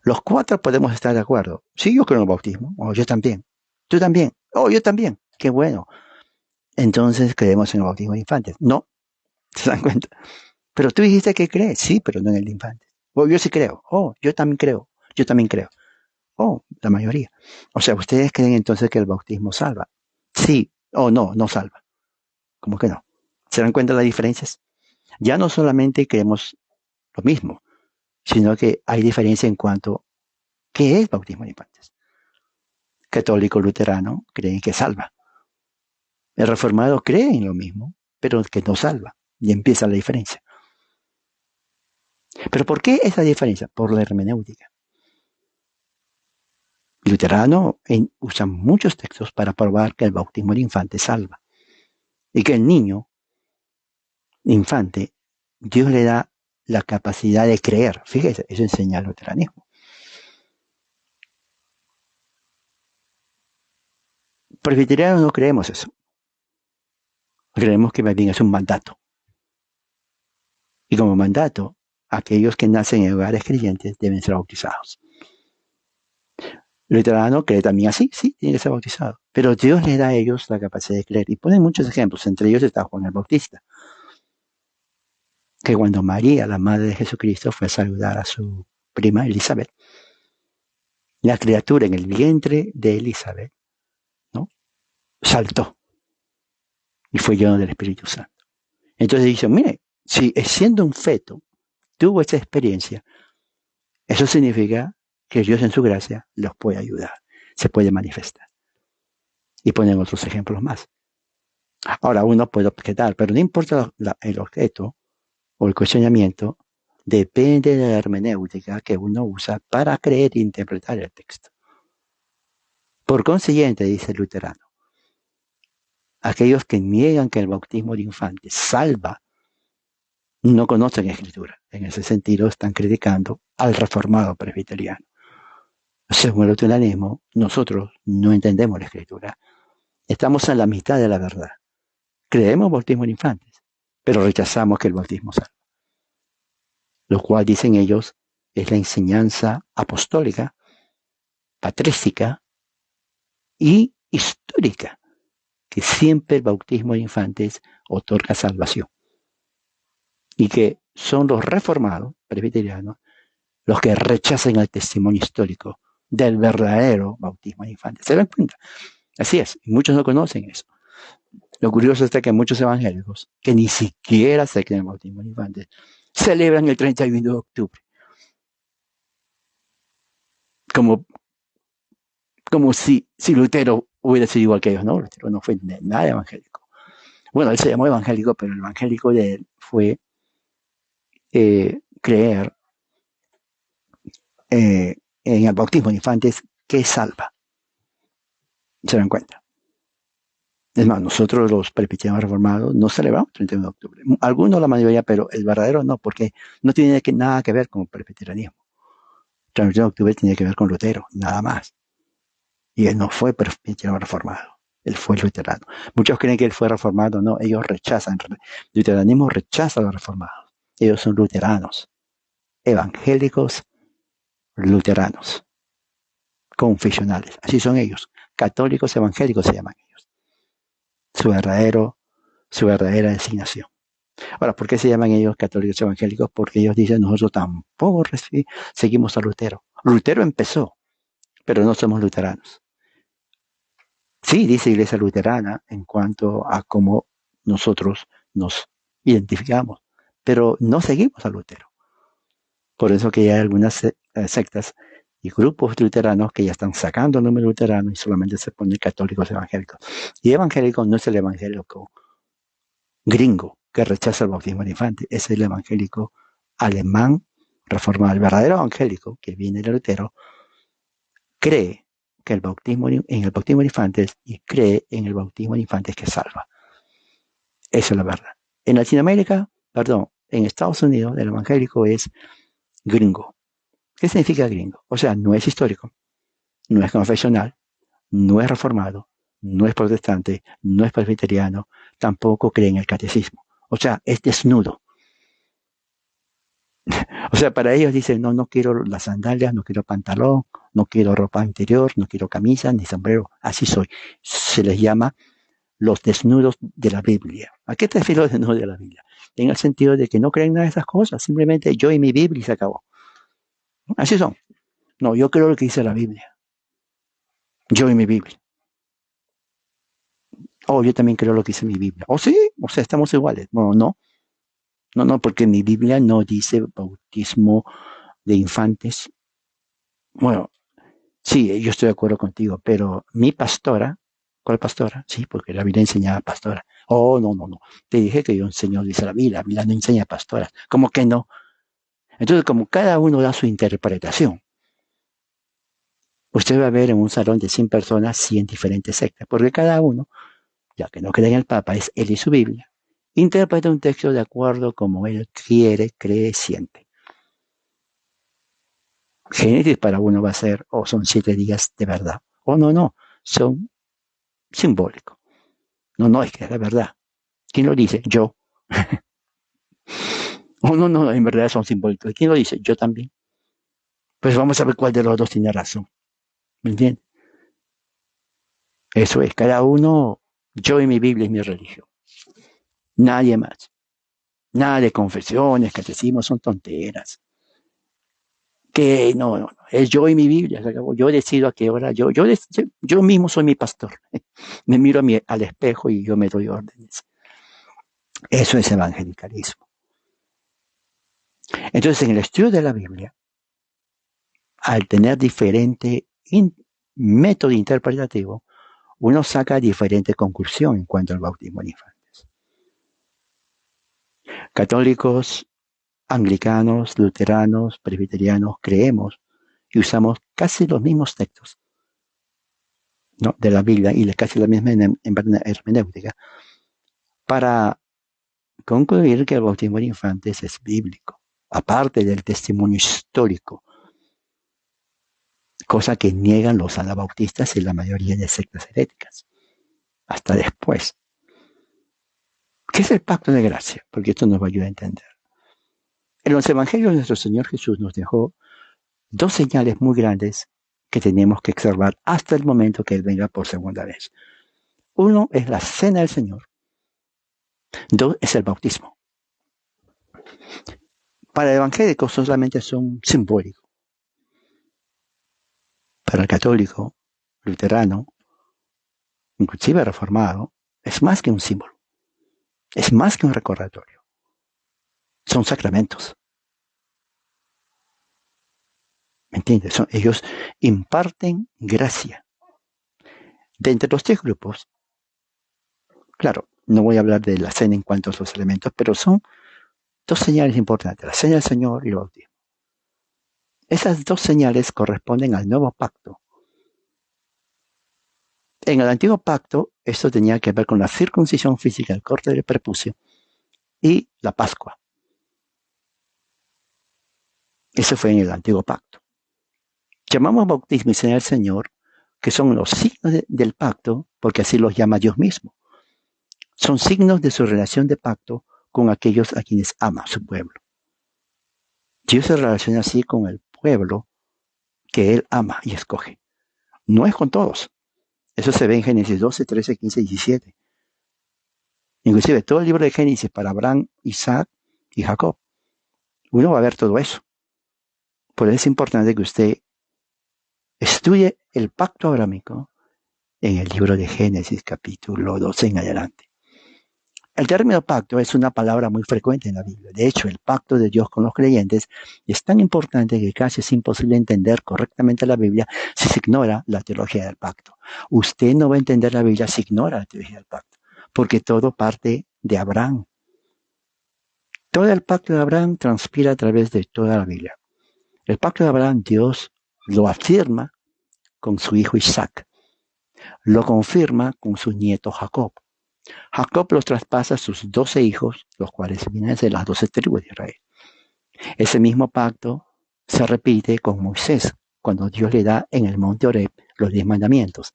Los cuatro podemos estar de acuerdo. Sí, yo creo en el bautismo. Oh, yo también. Tú también. Oh, yo también. Qué bueno. Entonces creemos en el bautismo de infantes. No, ¿se dan cuenta? Pero tú dijiste que crees. Sí, pero no en el de infantes. Oh, yo sí creo. Oh, yo también creo. Yo también creo. Oh, la mayoría. O sea, ¿ustedes creen entonces que el bautismo salva? Sí. O no, no salva. ¿Cómo que no? ¿Se dan cuenta de las diferencias? Ya no solamente creemos lo mismo, sino que hay diferencia en cuanto a qué es bautismo de infantes. Católico luterano creen que salva. El reformado cree en lo mismo, pero que no salva. Y empieza la diferencia. ¿Pero por qué esa diferencia? Por la hermenéutica. Luterano usa muchos textos para probar que el bautismo de infante salva. Y que el niño, infante, Dios le da la capacidad de creer. Fíjese, eso enseña el luteranismo. Presbiterianos no creemos eso. Creemos que más bien es un mandato. Y como mandato, aquellos que nacen en hogares creyentes deben ser bautizados. El luterano cree también así, sí, tiene que ser bautizado. Pero Dios le da a ellos la capacidad de creer. Y ponen muchos ejemplos, entre ellos está Juan el Bautista, que cuando María, la madre de Jesucristo, fue a saludar a su prima Elizabeth, la criatura en el vientre de Elizabeth, ¿no?, saltó y fue lleno del Espíritu Santo. Entonces dice, mire, si siendo un feto tuvo esa experiencia, eso significa que Dios en su gracia los puede ayudar, se puede manifestar. Y ponen otros ejemplos más. Ahora uno puede objetar, pero no importa el objeto o el cuestionamiento, depende de la hermenéutica que uno usa para creer e interpretar el texto. Por consiguiente, dice el luterano, aquellos que niegan que el bautismo de infantes salva no conocen escritura. En ese sentido están criticando al reformado presbiteriano. Según el luteranismo, nosotros no entendemos la escritura. Estamos en la mitad de la verdad. Creemos bautismo de infantes, pero rechazamos que el bautismo salva. Lo cual, dicen ellos, es la enseñanza apostólica, patrística y histórica, que siempre el bautismo de infantes otorga salvación. Y que son los reformados presbiterianos los que rechazan el testimonio histórico del verdadero bautismo de infantes. ¿Se dan cuenta? Así es, y muchos no conocen eso. Lo curioso es que muchos evangélicos, que ni siquiera se creen el bautismo de infantes, celebran el 31 de octubre. Como si Lutero hubiera sido igual que ellos, ¿no? Lutero no fue nada evangélico. Bueno, él se llamó evangélico, pero el evangélico de él fue creer en el bautismo de infantes que salva. ¿Se dan cuenta? Es más, nosotros los presbiterianos reformados no celebramos el 31 de octubre. Algunos, la mayoría, pero el verdadero no, porque no tiene nada que ver con el presbiterianismo. El 31 de octubre tiene que ver con Lutero, nada más. Y él no fue presbiteriano reformado. Él fue luterano. Muchos creen que él fue reformado. No, ellos rechazan. El luteranismo rechaza a los reformados. Ellos son luteranos. Evangélicos luteranos. Confesionales. Así son ellos. Católicos evangélicos se llaman ellos. Su verdadera designación. Ahora, ¿por qué se llaman ellos católicos evangélicos? Porque ellos dicen, nosotros tampoco seguimos a Lutero. Lutero empezó, pero no somos luteranos. Sí, dice Iglesia Luterana en cuanto a cómo nosotros nos identificamos, pero no seguimos a Lutero. Por eso que hay algunas sectas y grupos luteranos que ya están sacando el nombre luterano y solamente se ponen católicos evangélicos. Y evangélico no es el evangélico gringo que rechaza el bautismo de infante, es el evangélico alemán reformado. El verdadero evangélico que viene de Lutero cree que en el bautismo de infantes y cree en el bautismo de infantes que salva. Esa es la verdad. En Latinoamérica, en Estados Unidos, el evangélico es gringo. ¿Qué significa gringo? O sea, no es histórico, no es confesional, no es reformado, no es protestante, no es presbiteriano, tampoco cree en el catecismo. O sea, es desnudo. O sea, para ellos dicen, no, no quiero las sandalias, no quiero pantalón, no quiero ropa interior, no quiero camisa ni sombrero, así soy. Se les llama los desnudos de la Biblia. ¿A qué te refieres los desnudos de la Biblia? En el sentido de que no creen nada de esas cosas, simplemente yo y mi Biblia y se acabó. Así son. No, yo creo lo que dice la Biblia. Yo y mi Biblia. Oh, yo también creo lo que dice mi Biblia. Oh, sí, o sea, estamos iguales. No, no, no, no, porque mi Biblia no dice bautismo de infantes. Bueno, sí, yo estoy de acuerdo contigo, pero mi pastora, ¿cuál pastora? Sí, porque la Biblia enseñaba pastora. Oh, no, no, no. Te dije que yo enseño, dice la Biblia no enseña pastoras. ¿Cómo que no? Entonces, como cada uno da su interpretación, usted va a ver en un salón de 100 personas 100 diferentes sectas, porque cada uno, ya que no cree en el Papa, es él y su Biblia, interpreta un texto de acuerdo como él quiere, cree, siente. Génesis para uno va a ser, o son 7 días de verdad, o no, no, son simbólicos. No, no, es que es la verdad. ¿Quién lo dice? Yo. O no, no, en verdad son simbólicos. ¿Quién lo dice? Yo también. Pues vamos a ver cuál de los dos tiene razón. ¿Me entiendes? Eso es, cada uno, yo y mi Biblia es mi religión. Nadie más. Nada de confesiones, catecismos, son tonteras. Que no, no, no, es yo y mi Biblia, se acabó. Yo decido a qué hora, yo mismo soy mi pastor. Me miro al espejo y yo me doy órdenes. Eso es evangelicalismo. Entonces, en el estudio de la Biblia, al tener diferente método interpretativo, uno saca diferente conclusión en cuanto al bautismo de infantes. Católicos, anglicanos, luteranos, presbiterianos, creemos y usamos casi los mismos textos, ¿no?, de la Biblia y casi la misma hermenéutica para concluir que el bautismo de infantes es bíblico, aparte del testimonio histórico, cosa que niegan los anabautistas y la mayoría de sectas heréticas, hasta después. ¿Qué es el pacto de gracia? Porque esto nos va a ayudar a entender. En los evangelios nuestro Señor Jesús nos dejó 2 señales muy grandes que tenemos que observar hasta el momento que Él venga por segunda vez. Uno es la cena del Señor. 2 es el bautismo. Para el evangélico solamente son simbólicos. Para el católico, luterano, inclusive reformado, es más que un símbolo. Es más que un recordatorio. Son sacramentos. ¿Me entiendes? Ellos imparten gracia. De entre los 3 grupos, claro, no voy a hablar de la cena en cuanto a los elementos, pero son 2 señales importantes, la cena del Señor y el bautismo. Esas 2 señales corresponden al nuevo pacto. En el antiguo pacto, esto tenía que ver con la circuncisión física, el corte del prepucio y la Pascua. Eso fue en el antiguo pacto. Llamamos bautismo y cena del Señor, que son los signos del pacto, porque así los llama Dios mismo. Son signos de su relación de pacto con aquellos a quienes ama su pueblo. Dios se relaciona así con el pueblo que Él ama y escoge. No es con todos. Eso se ve en Génesis 12, 13, 15 y 17. Inclusive todo el libro de Génesis para Abraham, Isaac y Jacob. Uno va a ver todo eso. Por eso es importante que usted estudie el pacto abrámico en el libro de Génesis capítulo 12 en adelante. El término pacto es una palabra muy frecuente en la Biblia. De hecho, el pacto de Dios con los creyentes es tan importante que casi es imposible entender correctamente la Biblia si se ignora la teología del pacto. Usted no va a entender la Biblia si ignora la teología del pacto, porque todo parte de Abraham. Todo el pacto de Abraham transpira a través de toda la Biblia. El pacto de Abraham, Dios lo afirma con su hijo Isaac. Lo confirma con su nieto Jacob. Jacob los traspasa a sus 12 hijos, los cuales vienen de las 12 tribus de Israel. Ese mismo pacto se repite con Moisés, cuando Dios le da en el monte Horeb los 10 mandamientos.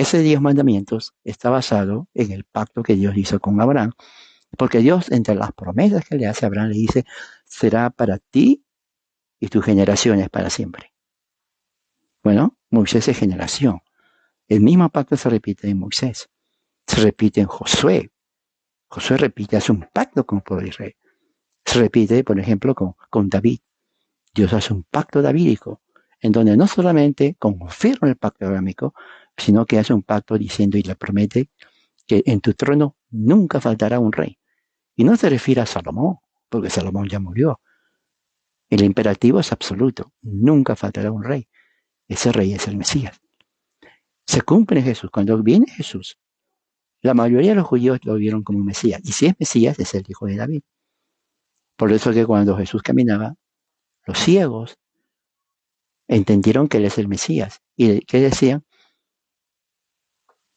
ese 10 mandamientos está basado en el pacto que Dios hizo con Abraham, porque Dios, entre las promesas que le hace a Abraham, le dice, será para ti y tus generaciones para siempre. Bueno, Moisés es generación. El mismo pacto se repite en Moisés, se repite en Josué. Josué repite, hace un pacto con el pueblo de Israel. Se repite, por ejemplo, con David. Dios hace un pacto davídico, en donde no solamente confirma el pacto abrámico, sino que hace un pacto diciendo y le promete que en tu trono nunca faltará un rey. Y no se refiere a Salomón, porque Salomón ya murió. El imperativo es absoluto, nunca faltará un rey. Ese rey es el Mesías. Se cumple en Jesús. Cuando viene Jesús, la mayoría de los judíos lo vieron como un Mesías. Y si es Mesías, es el hijo de David. Por eso que cuando Jesús caminaba, los ciegos entendieron que él es el Mesías. ¿Y qué decían?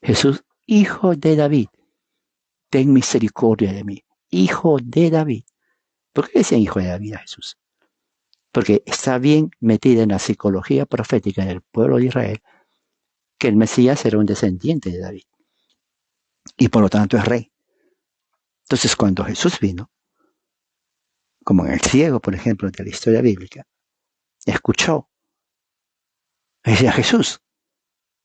Jesús, hijo de David, ten misericordia de mí. Hijo de David. ¿Por qué decían hijo de David a Jesús? Porque está bien metida en la psicología profética del pueblo de Israel que el Mesías era un descendiente de David. Y por lo tanto es rey. Entonces cuando Jesús vino, como en el ciego, por ejemplo, de la historia bíblica, escuchó, decía Jesús,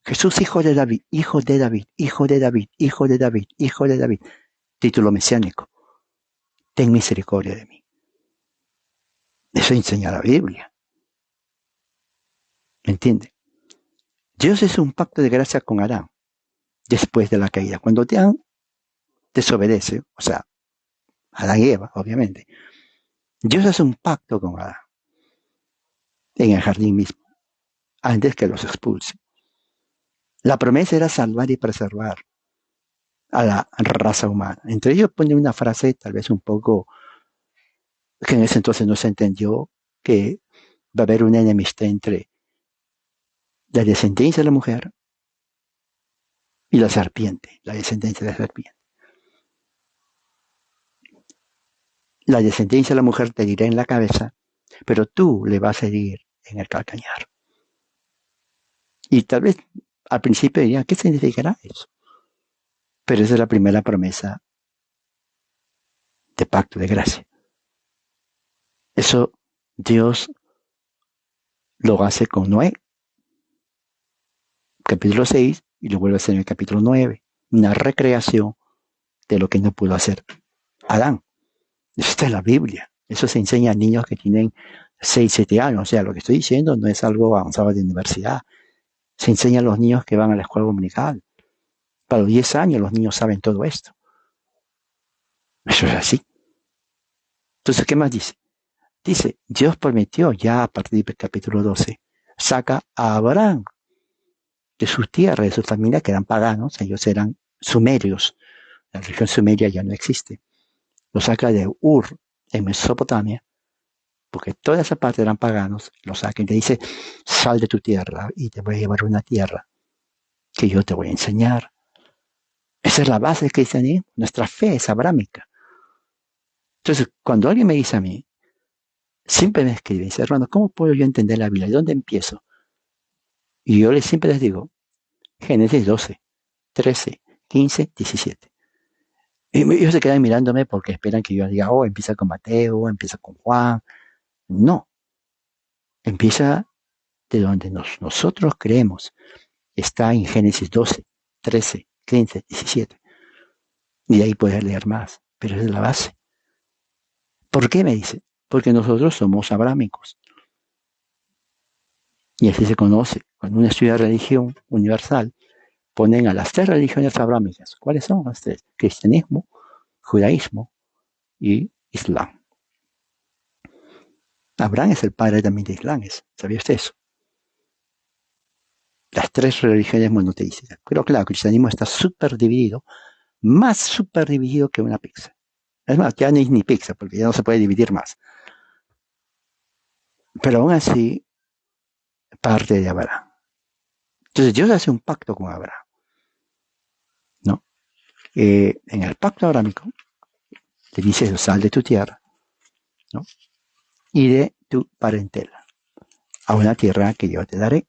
Jesús hijo de David, hijo de David, hijo de David, hijo de David, hijo de David, título mesiánico, ten misericordia de mí. Eso enseña la Biblia. ¿Me entiende? Dios hizo un pacto de gracia con Adán después de la caída. Cuando Adán desobedece, o sea, Adán y Eva, obviamente, Dios hace un pacto con Adán en el jardín mismo, antes que los expulse. La promesa era salvar y preservar a la raza humana. Entre ellos pone una frase tal vez un poco que en ese entonces no se entendió, que va a haber una enemistad entre la descendencia de la mujer y la serpiente, la descendencia de la serpiente. La descendencia de la mujer te dirá en la cabeza, pero tú le vas a herir en el calcañar. Y tal vez al principio dirían, ¿qué significará eso? Pero esa es la primera promesa de pacto de gracia. Eso Dios lo hace con Noé, capítulo 6, y lo vuelve a hacer en el capítulo 9. Una recreación de lo que no pudo hacer Adán. Eso está en la Biblia. Eso se enseña a niños que tienen 6, 7 años. O sea, lo que estoy diciendo no es algo avanzado de universidad. Se enseña a los niños que van a la escuela dominical. Para los 10 años los niños saben todo esto. Eso es así. Entonces, ¿qué más dice? Dice, Dios prometió ya a partir del capítulo 12, saca a Abraham de sus tierras, de su familia, que eran paganos, ellos eran sumerios. La región sumeria ya no existe. Lo saca de Ur, en Mesopotamia, porque toda esa parte eran paganos, lo saca y le dice, sal de tu tierra y te voy a llevar a una tierra que yo te voy a enseñar. Esa es la base del cristianismo, nuestra fe es abrámica. Entonces, cuando alguien me dice a mí, siempre me escribe, dice, hermano, ¿cómo puedo yo entender la Biblia? ¿De dónde empiezo? Y yo siempre les digo, Génesis 12, 13, 15, 17. Y ellos se quedan mirándome porque esperan que yo diga, oh, empieza con Mateo, empieza con Juan. No, empieza de donde nosotros creemos. Está en Génesis 12, 13, 15, 17. Y de ahí puedes leer más, pero es la base. ¿Por qué me dice? Porque nosotros somos abrámicos. Y así se conoce. Cuando uno estudia religión universal, ponen a las 3 religiones abrámicas. ¿Cuáles son las 3? Cristianismo, judaísmo y Islam. Abraham es el padre también de Islam. ¿Sabía usted eso? Las 3 religiones monoteístas. Pero claro, el cristianismo está súper dividido, más súper dividido que una pizza. Es más, ya no es ni pizza, porque ya no se puede dividir más. Pero aún así, parte de Abraham. Entonces Dios hace un pacto con Abraham, ¿no? En el pacto abrámico, le dice, sal de tu tierra, ¿no? Y de tu parentela, a una tierra que yo te daré,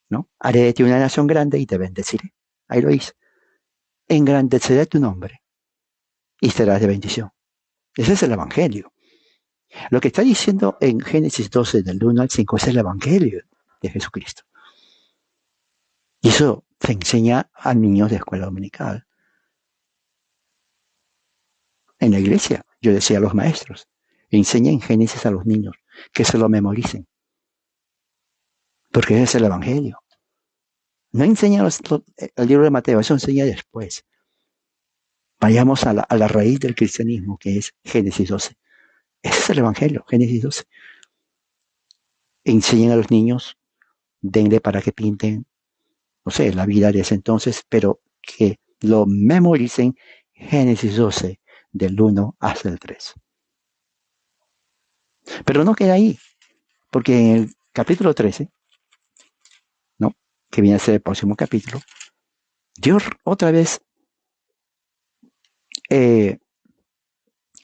¿no? Haré de ti una nación grande y te bendeciré. Ahí lo dice. Engrandeceré tu nombre y serás de bendición. Ese es el Evangelio. Lo que está diciendo en Génesis 12, del 1 al 5, es el Evangelio de Jesucristo. Y eso se enseña a niños de escuela dominical. En la iglesia, yo decía a los maestros, enseñen Génesis a los niños, que se lo memoricen. Porque ese es el Evangelio. No enseña el libro de Mateo, eso enseña después. Vayamos a la raíz del cristianismo, que es Génesis 12. Ese es el Evangelio, Génesis 12. Enseñen a los niños, denle para que pinten, no sé, la vida de ese entonces, pero que lo memoricen Génesis 12, del 1 hasta el 3. Pero no queda ahí, porque en el capítulo 13, ¿no?, que viene a ser el próximo capítulo, Dios otra vez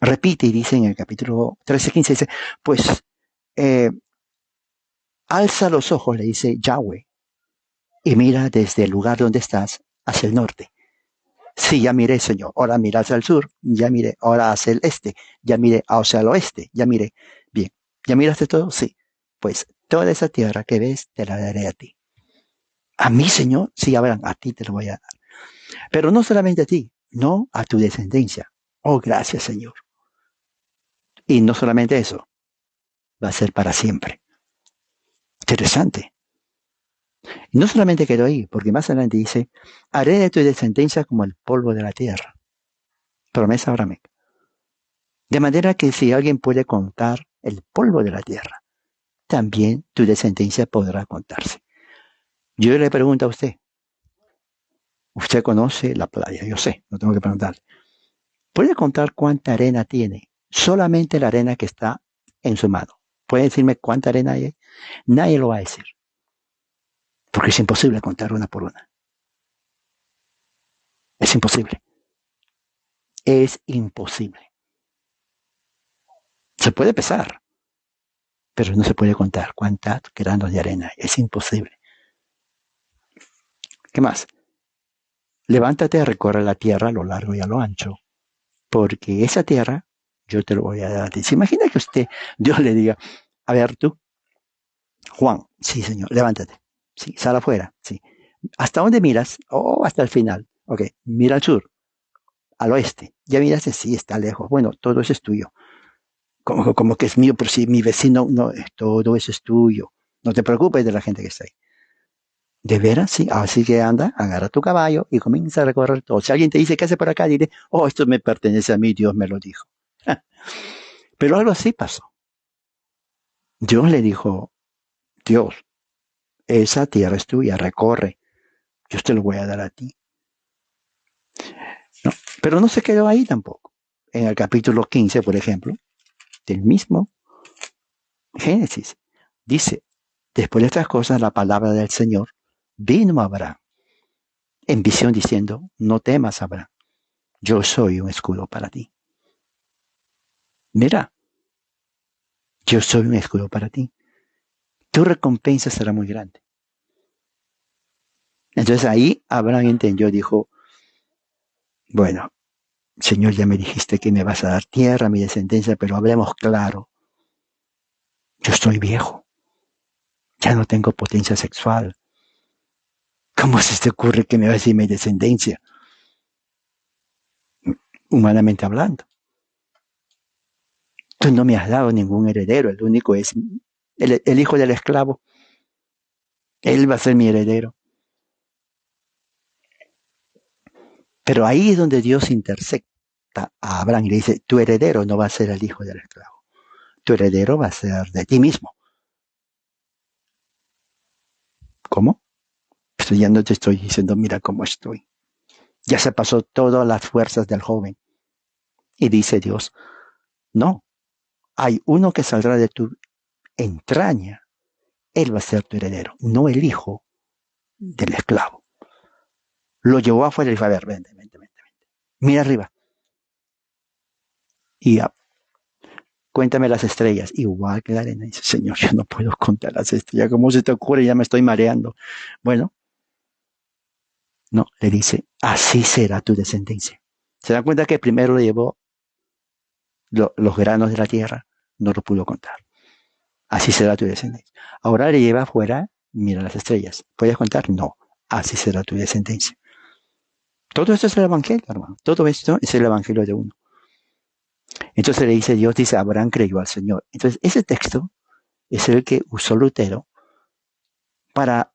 repite y dice en el capítulo 13, 15, dice, pues alza los ojos, le dice Yahweh, y mira desde el lugar donde estás hacia el norte. Sí, ya miré, Señor. Ahora mira hacia el sur. Ya miré. Ahora hacia el este. Ya miré hacia el oeste. Ya miré. Bien. ¿Ya miraste todo? Sí. Pues toda esa tierra que ves te la daré a ti. A mí, Señor, sí, Abraham, a ti te lo voy a dar. Pero no solamente a ti, no a tu descendencia. Oh, gracias, Señor. Y no solamente eso, va a ser para siempre. Interesante. Y no solamente quedó ahí, porque más adelante dice, haré de tu descendencia como el polvo de la tierra. Promesa abrahámica. De manera que si alguien puede contar el polvo de la tierra, también tu descendencia podrá contarse. Yo le pregunto a usted conoce la playa, yo sé, no tengo que preguntarle. ¿Puede contar cuánta arena tiene? Solamente la arena que está en su mano. ¿Puede decirme cuánta arena hay? Nadie lo va a decir. Porque es imposible contar una por una. Es imposible. Es imposible. Se puede pesar, pero no se puede contar cuántos granos de arena. Es imposible. ¿Qué más? Levántate a recorrer la tierra a lo largo y a lo ancho, porque esa tierra yo te lo voy a dar a ti. ¿Se imagina que Dios le diga, a ver tú, Juan, sí, Señor, levántate, sí, sal afuera, sí. ¿Hasta dónde miras? Oh, hasta el final. Ok, mira al sur, al oeste. Ya miraste, sí, está lejos. Bueno, todo eso es tuyo. Como que es mío, pero si mi vecino, no, todo eso es tuyo. No te preocupes de la gente que está ahí. ¿De veras? Sí. Así que anda, agarra tu caballo y comienza a recorrer todo. Si alguien te dice, ¿qué hace por acá? Dile, oh, esto me pertenece a mí, Dios me lo dijo. Pero algo así pasó. Dios le dijo, Dios, esa tierra es tuya, recorre. Yo te lo voy a dar a ti. ¿No? Pero no se quedó ahí tampoco. En el capítulo 15, por ejemplo, del mismo Génesis, dice, después de estas cosas, la palabra del Señor vino a Abraham en visión diciendo, no temas, Abraham, yo soy un escudo para ti. Mira, yo soy un escudo para ti. Tu recompensa será muy grande. Entonces ahí Abraham entendió, dijo, bueno, Señor, ya me dijiste que me vas a dar tierra, mi descendencia, pero hablemos claro. Yo estoy viejo. Ya no tengo potencia sexual. ¿Cómo se te ocurre que me vas a decir mi descendencia? Humanamente hablando. Tú no me has dado ningún heredero. El único es el hijo del esclavo. Él va a ser mi heredero. Pero ahí es donde Dios intersecta a Abraham y le dice, tu heredero no va a ser el hijo del esclavo. Tu heredero va a ser de ti mismo. ¿Cómo? Pues ya no te estoy diciendo, mira cómo estoy. Ya se pasó todas las fuerzas del joven. Y dice Dios, no, hay uno que saldrá de tu entraña. Él va a ser tu heredero, no el hijo del esclavo. Lo llevó afuera y dijo, a ver, vente. Mira arriba. Y cuéntame las estrellas. Igual que la arena. Dice, Señor, yo no puedo contar las estrellas. ¿Cómo se te ocurre? Ya me estoy mareando. Bueno, No, le dice, así será tu descendencia. ¿Se dan cuenta que primero le llevó los granos de la tierra? No lo pudo contar. Así será tu descendencia. Ahora le lleva afuera, mira las estrellas. ¿Puedes contar? No. Así será tu descendencia. Todo esto es el Evangelio, hermano. Todo esto es el Evangelio de uno. Entonces le dice, Dios dice, Abraham creyó al Señor. Entonces ese texto es el que usó Lutero para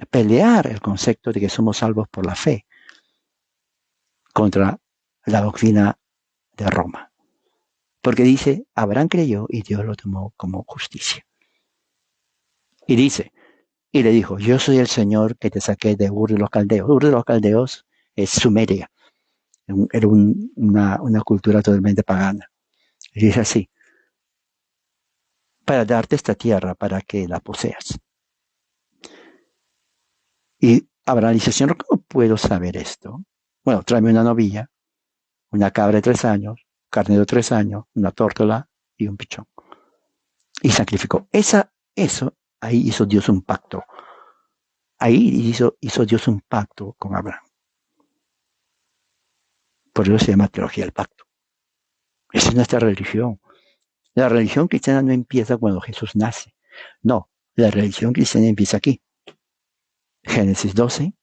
pelear el concepto de que somos salvos por la fe contra la doctrina de Roma. Porque dice, Abraham creyó y Dios lo tomó como justicia. Y dice, y le dijo, yo soy el Señor que te saqué de Ur de los Caldeos. Ur de los Caldeos es Sumeria. Era una cultura totalmente pagana. Y dice así, para darte esta tierra para que la poseas. Y Abraham dice, Señor, ¿cómo puedo saber esto? Bueno, tráeme una novilla, una cabra de 3 años, carnero de 3 años, una tórtola y un pichón. Y sacrificó. Eso, ahí hizo Dios un pacto. Ahí hizo Dios un pacto con Abraham. Por eso se llama teología del pacto. Esa es nuestra religión. La religión cristiana no empieza cuando Jesús nace. No, la religión cristiana empieza aquí. Génesis 12,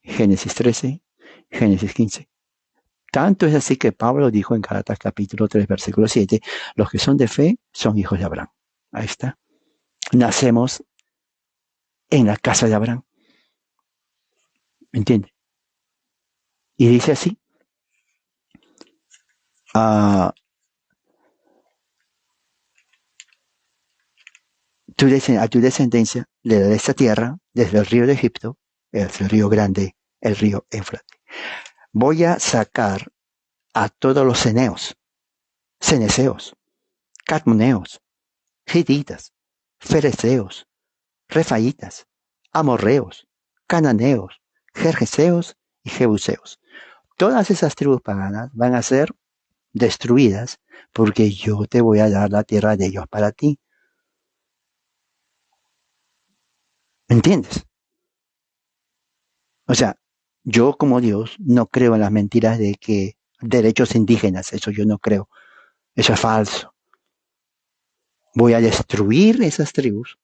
Génesis 13, Génesis 15. Tanto es así que Pablo dijo en Gálatas capítulo 3, versículo 7, los que son de fe son hijos de Abraham. Ahí está. Nacemos en la casa de Abraham. ¿Me entiende? Y dice así. A tu descendencia le daré esta tierra desde el río de Egipto, el río grande, el río Éufrates. Voy a sacar a todos los ceneseos, cadmoneos, hititas, fereceos, refaitas, amorreos, cananeos, jerjeseos y jebuseos. Todas esas tribus paganas van a ser destruidas porque yo te voy a dar la tierra de ellos para ti. ¿Entiendes? O sea, yo como Dios no creo en las mentiras de que derechos indígenas, eso yo no creo. Eso es falso. Voy a destruir esas tribus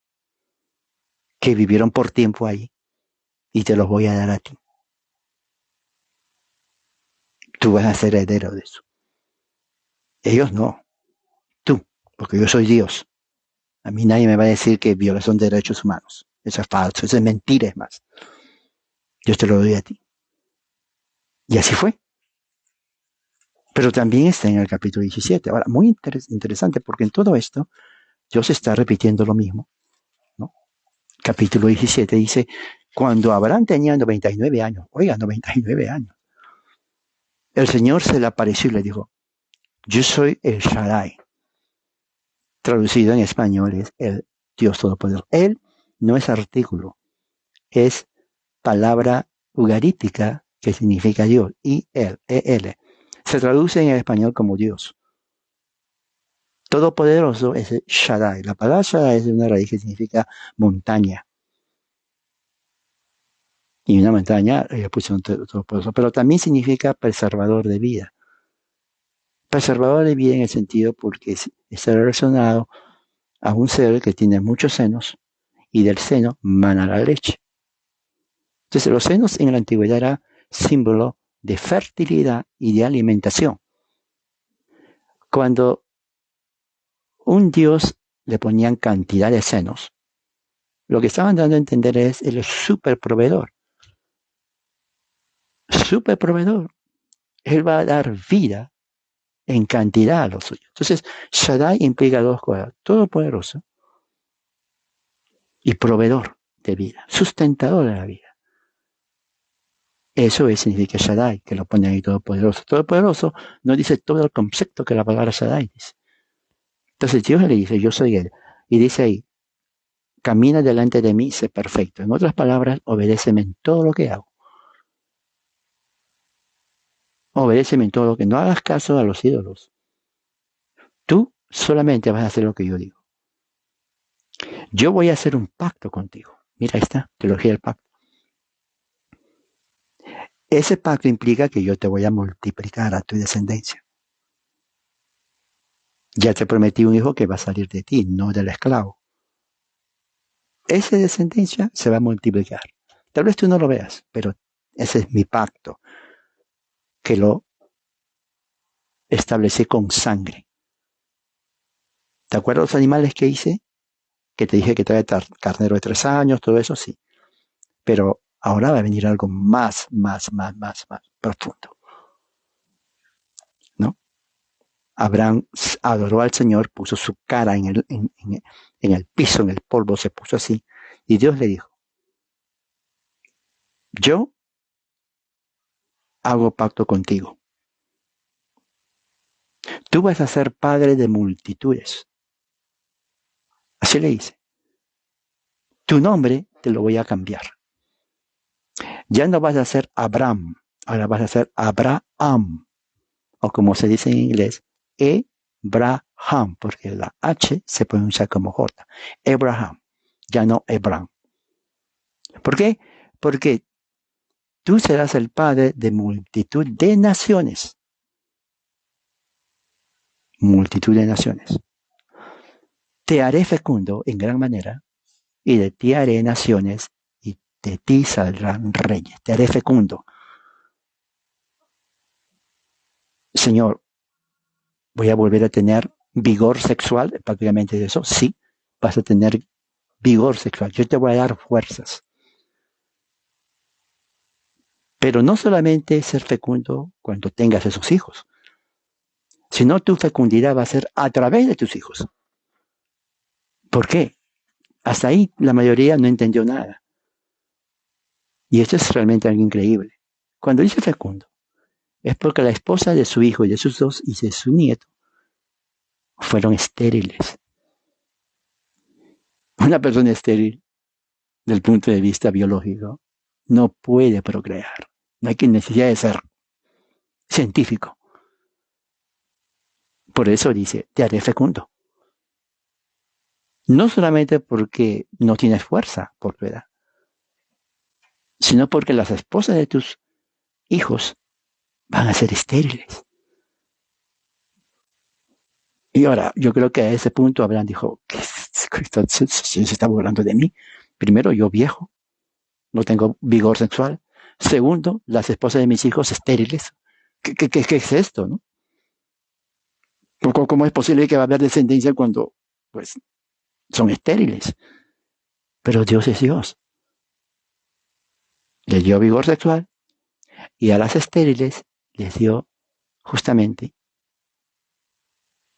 que vivieron por tiempo ahí y te los voy a dar a ti. Tú vas a ser heredero de eso. Ellos no, tú, porque yo soy Dios. A mí nadie me va a decir que violación de derechos humanos. Eso es falso, eso es mentira, es más. Yo te lo doy a ti. Y así fue. Pero también está en el capítulo 17. Ahora, muy interesante porque en todo esto Dios está repitiendo lo mismo, ¿no? Capítulo 17 dice, cuando Abraham tenía 99 años, oiga, 99 años, el Señor se le apareció y le dijo, yo soy el Shaddai. Traducido en español es el Dios Todopoderoso. Él no es artículo, es palabra ugarítica que significa Dios, I-L, E-L. Se traduce en el español como Dios. Todopoderoso es el Shaddai. La palabra Shaddai es una raíz que significa montaña. Y una montaña le pusieron todopoderoso, pero también significa preservador de vida. Preservador de vida en el sentido porque está relacionado a un ser que tiene muchos senos y del seno mana la leche. Entonces los senos en la antigüedad era símbolo de fertilidad y de alimentación. Cuando un dios le ponían cantidad de senos, lo que estaban dando a entender es el superproveedor. Superproveedor. Él va a dar vida en cantidad a los suyos. Entonces, Shaddai implica dos cosas: todopoderoso y proveedor de vida, sustentador de la vida. Eso significa Shaddai, que lo pone ahí todopoderoso. Todopoderoso no dice todo el concepto que la palabra Shaddai dice. Entonces Dios le dice, yo soy Él. Y dice ahí, camina delante de mí, sé perfecto. En otras palabras, obedéceme en todo lo que hago. Obedéceme en todo lo que... No hagas caso a los ídolos. Tú solamente vas a hacer lo que yo digo. Yo voy a hacer un pacto contigo. Mira, ahí está, teología del pacto. Ese pacto implica que yo te voy a multiplicar a tu descendencia. Ya te prometí un hijo que va a salir de ti, no del esclavo. Esa descendencia se va a multiplicar. Tal vez tú no lo veas, pero ese es mi pacto, que lo establecí con sangre. ¿Te acuerdas los animales que hice? Que te dije que trae carnero de 3 años, todo eso, sí. Pero ahora va a venir algo más profundo, ¿no? Abraham adoró al Señor, puso su cara en el piso, en el polvo, se puso así, y Dios le dijo, yo hago pacto contigo. Tú vas a ser padre de multitudes. Así le dice. Tu nombre te lo voy a cambiar. Ya no vas a ser Abraham, ahora vas a ser Abraham, o como se dice en inglés, Abraham, porque la H se pronuncia como J. Abraham, ya no Abraham. ¿Por qué? Porque tú serás el padre de multitud de naciones. Multitud de naciones. Te haré fecundo en gran manera, y de ti haré naciones, y de ti saldrán reyes. Te haré fecundo. Señor, voy a volver a tener vigor sexual, prácticamente eso, sí, vas a tener vigor sexual. Yo te voy a dar fuerzas. Pero no solamente ser fecundo cuando tengas esos hijos, sino tu fecundidad va a ser a través de tus hijos. ¿Por qué? Hasta ahí la mayoría no entendió nada. Y esto es realmente algo increíble. Cuando dice fecundo, es porque la esposa de su hijo y de sus dos y de su nieto fueron estériles. Una persona estéril, del punto de vista biológico, no puede procrear. No hay que necesidad de ser científico. Por eso dice, te haré fecundo. No solamente porque no tienes fuerza por tu edad, sino porque las esposas de tus hijos van a ser estériles. Y ahora, yo creo que a ese punto Abraham dijo, ¿qué se está burlando de mí? Primero, yo viejo, no tengo vigor sexual. Segundo, las esposas de mis hijos estériles. ¿Qué es esto, no? ¿Cómo es posible que va a haber descendencia cuando, pues, son estériles? Pero Dios es Dios. Les dio vigor sexual y a las estériles les dio justamente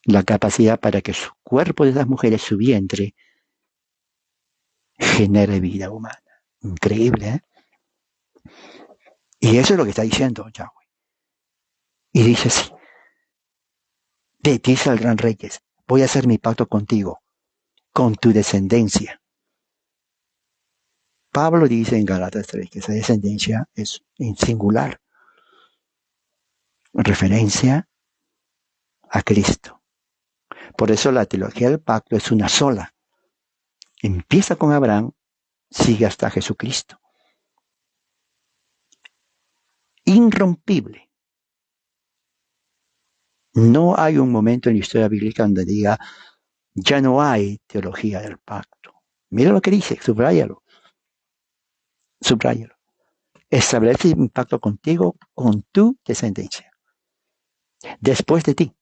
la capacidad para que su cuerpo de esas mujeres, su vientre, genere vida humana. Increíble, ¿eh? Y eso es lo que está diciendo Yahweh. Y dice así, de ti saldrán reyes, voy a hacer mi pacto contigo, con tu descendencia. Pablo dice en Galatas 3 que esa descendencia es en singular, en referencia a Cristo. Por eso la teología del pacto es una sola. Empieza con Abraham, sigue hasta Jesucristo. Irrompible. No hay un momento en la historia bíblica donde diga, ya no hay teología del pacto. Mira lo que dice, subráyalo. Subráyalo. Establece un pacto contigo, con tu descendencia. Después de ti.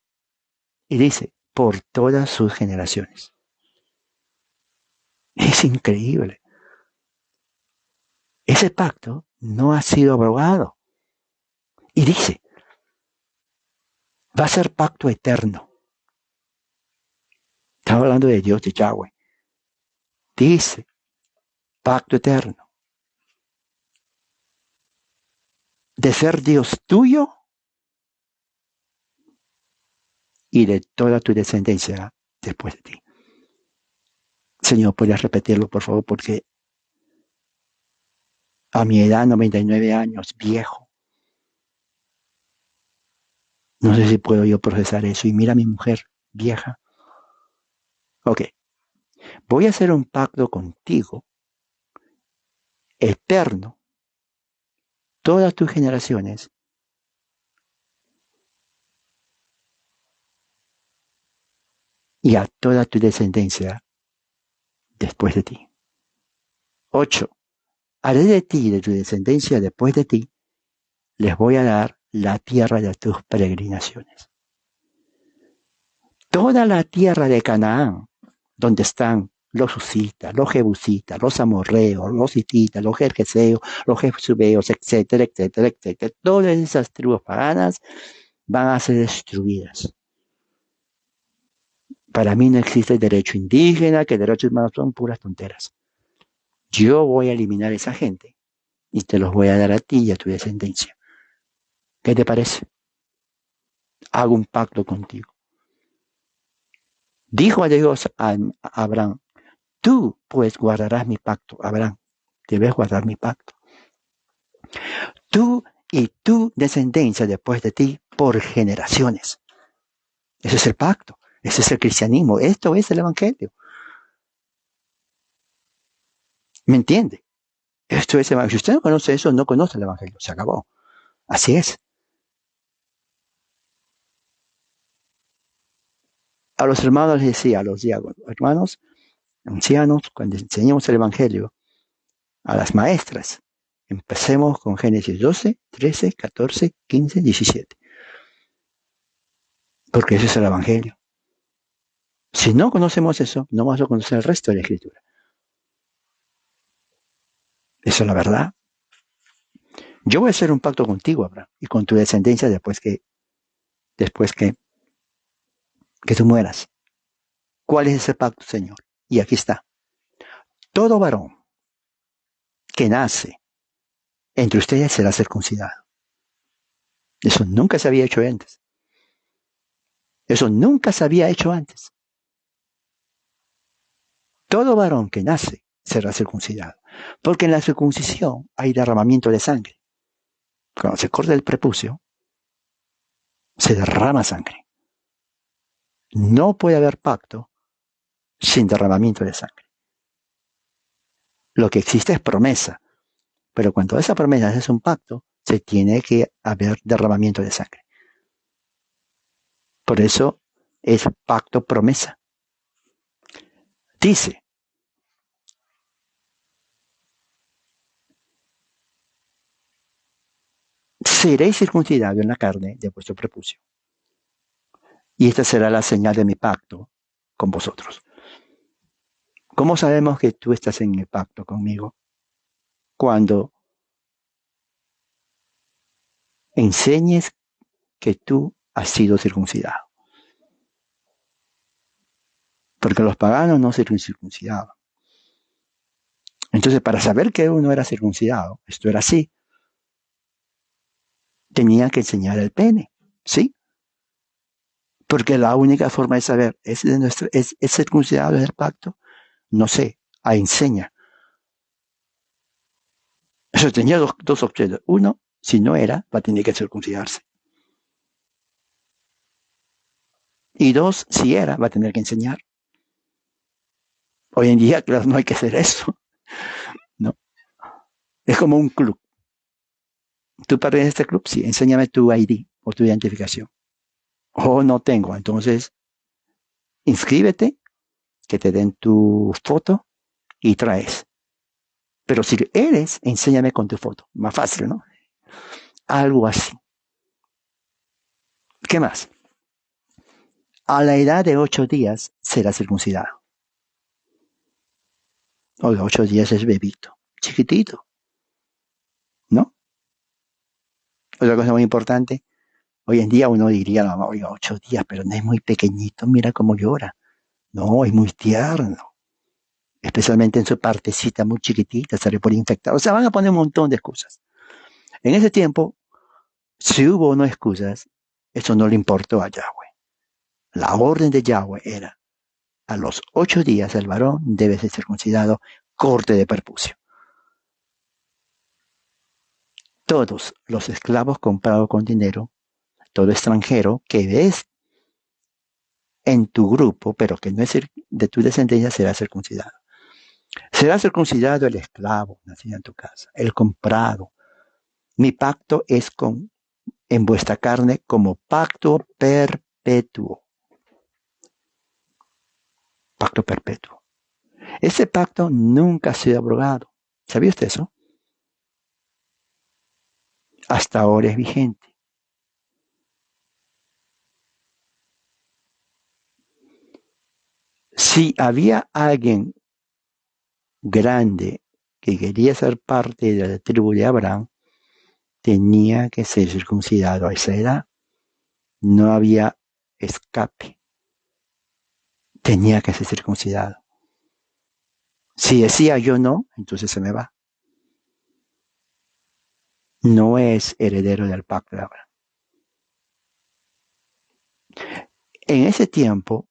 Y dice, por todas sus generaciones. Es increíble. Ese pacto no ha sido abrogado. Y dice, va a ser pacto eterno. Estaba hablando de Dios, de Yahweh. Dice, pacto eterno. De ser Dios tuyo y de toda tu descendencia después de ti. Señor, ¿puedes repetirlo, por favor? Porque a mi edad, 99 años, viejo, no sé si puedo yo procesar eso. Y mira a mi mujer, vieja. Ok, voy a hacer un pacto contigo, eterno, todas tus generaciones y a toda tu descendencia después de ti. 8. Haré de ti y de tu descendencia después de ti, les voy a dar la tierra de tus peregrinaciones. Toda la tierra de Canaán, donde están los husitas, los jebusitas, los amorreos, los hititas, los jerjeseos, los jebuseos, etcétera, etcétera, etcétera. Todas esas tribus paganas van a ser destruidas. Para mí no existe el derecho indígena, que derechos humanos son puras tonteras. Yo voy a eliminar a esa gente y te los voy a dar a ti y a tu descendencia. ¿Qué te parece? Hago un pacto contigo. Dijo a Dios a Abraham, tú pues guardarás mi pacto. Abraham, debes guardar mi pacto. Tú y tu descendencia después de ti por generaciones. Ese es el pacto. Ese es el cristianismo. Esto es el evangelio. ¿Me entiende? Esto es el evangelio. Si usted no conoce eso, no conoce el evangelio. Se acabó. Así es. A los hermanos les decía, a los diáconos, hermanos, ancianos, cuando enseñamos el evangelio, a las maestras, empecemos con Génesis 12, 13, 14, 15, 17. Porque ese es el evangelio. Si no conocemos eso, no vamos a conocer el resto de la escritura. Eso es la verdad. Yo voy a hacer un pacto contigo, Abraham, y con tu descendencia después que tú mueras. ¿Cuál es ese pacto, Señor? Y aquí está. Todo varón que nace entre ustedes será circuncidado. Eso nunca se había hecho antes. Eso nunca se había hecho antes. Todo varón que nace será circuncidado. Porque en la circuncisión hay derramamiento de sangre. Cuando se corta el prepucio, se derrama sangre. No puede haber pacto sin derramamiento de sangre. Lo que existe es promesa. Pero cuando esa promesa es un pacto, se tiene que haber derramamiento de sangre. Por eso es pacto promesa. Dice, seréis circuncidados en la carne de vuestro prepucio. Y esta será la señal de mi pacto con vosotros. ¿Cómo sabemos que tú estás en el pacto conmigo? Cuando enseñes que tú has sido circuncidado. Porque los paganos no se circuncidaban. Entonces, para saber que uno era circuncidado, esto era así, tenía que enseñar el pene, ¿sí? Porque la única forma de saber, ¿es circuncidado del pacto? No sé, enseña. Eso tenía dos opciones. Uno, si no era, va a tener que circuncidarse. Y dos, si era, va a tener que enseñar. Hoy en día, claro, no hay que hacer eso. No. Es como un club. ¿Tú perteneces a este club? Sí, enséñame tu ID o tu identificación. Oh, no tengo. Entonces, inscríbete, que te den tu foto y traes. Pero si eres, enséñame con tu foto. Más fácil, ¿no? Algo así. ¿Qué más? A la edad de 8 días será circuncidado. Oiga, 8 días es bebito, chiquitito, ¿no? Otra cosa muy importante, hoy en día uno diría, no, oiga, 8 días, pero no es muy pequeñito, mira cómo llora. No, es muy tierno. Especialmente en su partecita muy chiquitita, se le puede infectar. O sea, van a poner un montón de excusas. En ese tiempo, si hubo o no excusas, eso no le importó a Yahweh. La orden de Yahweh era, a los 8 días el varón debe ser circuncidado, corte de prepucio. Todos los esclavos comprados con dinero, todo extranjero que ves en tu grupo, pero que no es de tu descendencia, será circuncidado. Será circuncidado el esclavo nacido en tu casa, el comprado, Mi pacto es en vuestra carne como pacto perpetuo. Pacto perpetuo. Ese pacto nunca ha sido abrogado. ¿Sabía usted eso? Hasta ahora es vigente. Si había alguien grande que quería ser parte de la tribu de Abraham, tenía que ser circuncidado a esa edad. No había escape. Tenía que ser circuncidado. Si decía yo no, entonces se me va. No es heredero del pacto de Abraham. En ese tiempo,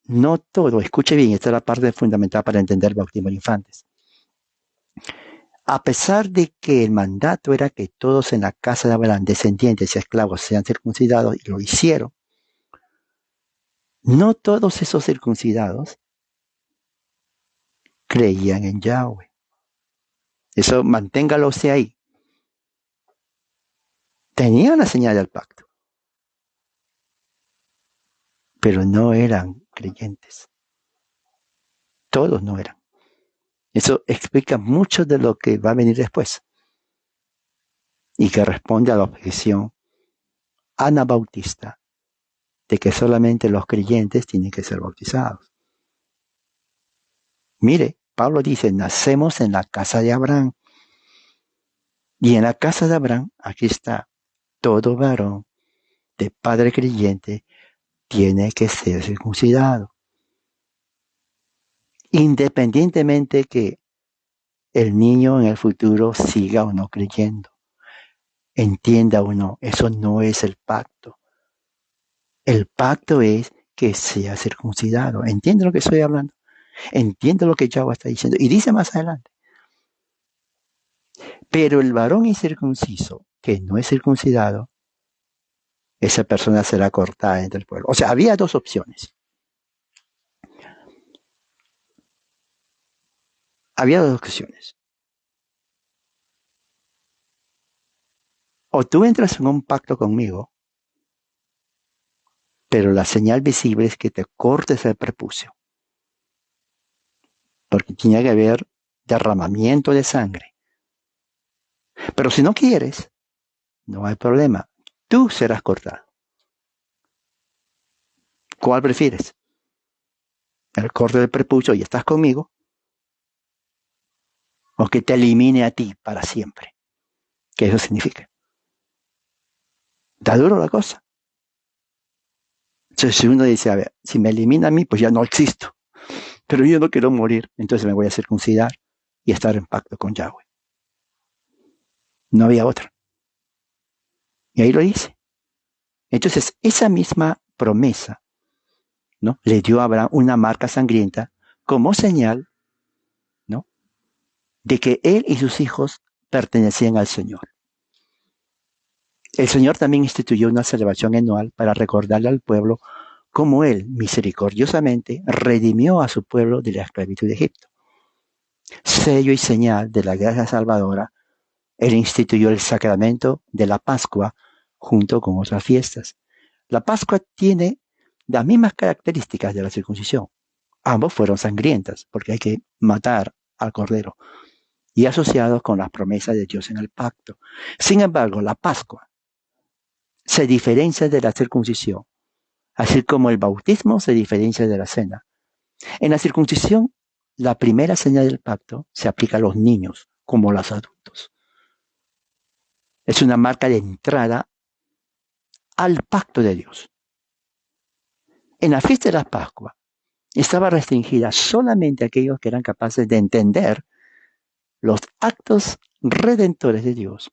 no todo, escuche bien, esta es la parte fundamental para entender el bautismo de infantes. A pesar de que el mandato era que todos en la casa de Abraham, descendientes y esclavos, sean circuncidados, y lo hicieron, no todos esos circuncidados creían en Yahweh. Eso manténgalo usted ahí. Tenían la señal del pacto, pero no eran creyentes. Todos no eran. Eso explica mucho de lo que va a venir después y que responde a la objeción anabautista de que solamente los creyentes tienen que ser bautizados. Mire, Pablo dice, nacemos en la casa de Abraham. Y en la casa de Abraham, aquí está, todo varón de padre creyente tiene que ser circuncidado. Independientemente que el niño en el futuro siga o no creyendo. Entienda o no, eso no es el pacto. El pacto es que sea circuncidado. ¿Entiende lo que estoy hablando? Entiende lo que Yahweh está diciendo. Y dice más adelante. Pero el varón incircunciso, que no es circuncidado, esa persona será cortada entre el pueblo. O sea, había dos opciones. Había dos opciones. O tú entras en un pacto conmigo, pero la señal visible es que te cortes el prepucio. Porque tiene que haber derramamiento de sangre. Pero si no quieres, no hay problema. Tú serás cortado. ¿Cuál prefieres? ¿El corte del prepucio y estás conmigo? ¿O que te elimine a ti para siempre? ¿Qué eso significa? Está duro la cosa. Entonces, si uno dice, a ver, si me elimina a mí, pues ya no existo. Pero yo no quiero morir, entonces me voy a circuncidar y estar en pacto con Yahweh. No había otra. Y ahí lo hice. Entonces, esa misma promesa, ¿no?, le dio a Abraham una marca sangrienta como señal, ¿no?, de que él y sus hijos pertenecían al Señor. El Señor también instituyó una celebración anual para recordarle al pueblo cómo Él misericordiosamente redimió a su pueblo de la esclavitud de Egipto. Sello y señal de la gracia salvadora, Él instituyó el sacramento de la Pascua junto con otras fiestas. La Pascua tiene las mismas características de la circuncisión. Ambos fueron sangrientas porque hay que matar al cordero y asociados con las promesas de Dios en el pacto. Sin embargo, la Pascua se diferencia de la circuncisión, así como el bautismo se diferencia de la cena. En la circuncisión, la primera señal del pacto se aplica a los niños como a los adultos. Es una marca de entrada al pacto de Dios. En la fiesta de la Pascua estaba restringida solamente a aquellos que eran capaces de entender los actos redentores de Dios,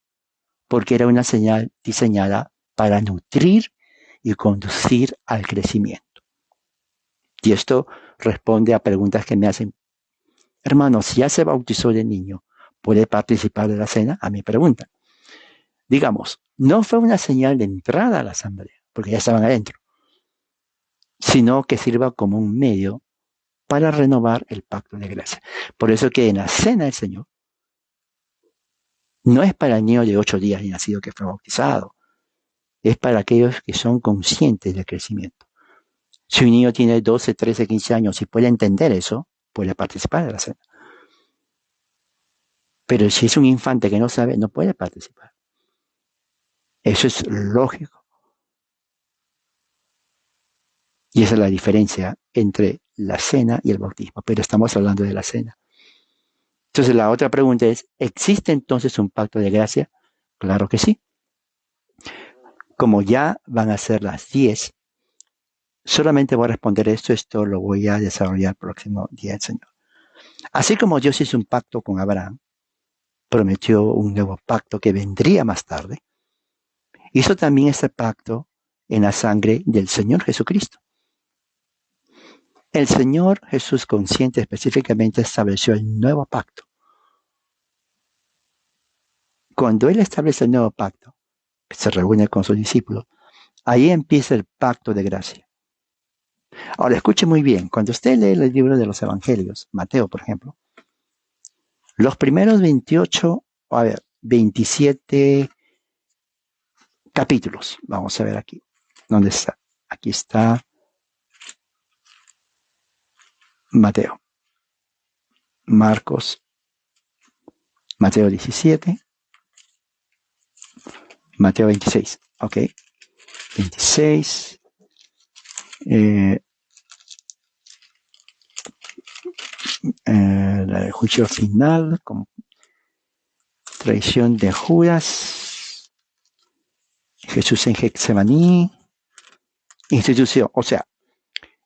porque era una señal diseñada para nutrir y conducir al crecimiento. Y esto responde a preguntas que me hacen: hermano, si ya se bautizó de niño, ¿puede participar de la cena? A mi pregunta. Digamos, no fue una señal de entrada a la asamblea, porque ya estaban adentro, sino que sirva como un medio para renovar el pacto de gracia. Por eso que en la cena del Señor No es para el niño de 8 días ni nacido que fue bautizado. Es para aquellos que son conscientes del crecimiento. Si un niño tiene 12, 13, 15 años y puede entender eso, puede participar de la cena. Pero si es un infante que no sabe, no puede participar. Eso es lógico. Y esa es la diferencia entre la cena y el bautismo. Pero estamos hablando de la cena. Entonces la otra pregunta es, ¿existe entonces un pacto de gracia? Claro que sí. Como ya van a ser las 10, solamente voy a responder esto lo voy a desarrollar el próximo día del Señor. Así como Dios hizo un pacto con Abraham, prometió un nuevo pacto que vendría más tarde, hizo también ese pacto en la sangre del Señor Jesucristo. El Señor Jesús consciente específicamente estableció el nuevo pacto. Cuando Él establece el nuevo pacto, se reúne con sus discípulos, ahí empieza el pacto de gracia. Ahora, escuche muy bien, cuando usted lee el libro de los Evangelios, Mateo, por ejemplo, los primeros 27 capítulos, vamos a ver aquí, ¿dónde está? Aquí está Mateo, Marcos, Mateo 17, Mateo 26, ok, 26, el juicio final, como traición de Judas, Jesús en Getsemaní, institución, o sea,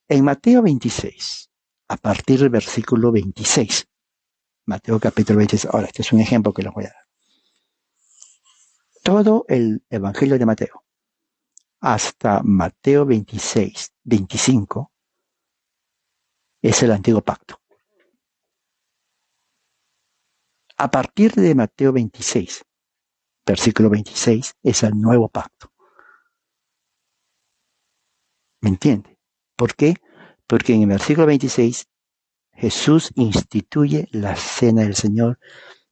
en Mateo 26, a partir del versículo 26, Mateo capítulo 26, ahora este es un ejemplo que les voy a dar. Todo el Evangelio de Mateo, hasta Mateo 26, 25, es el antiguo pacto. A partir de Mateo 26, versículo 26, es el nuevo pacto. ¿Me entiende? ¿Por qué? Porque en el versículo 26 Jesús instituye la cena del Señor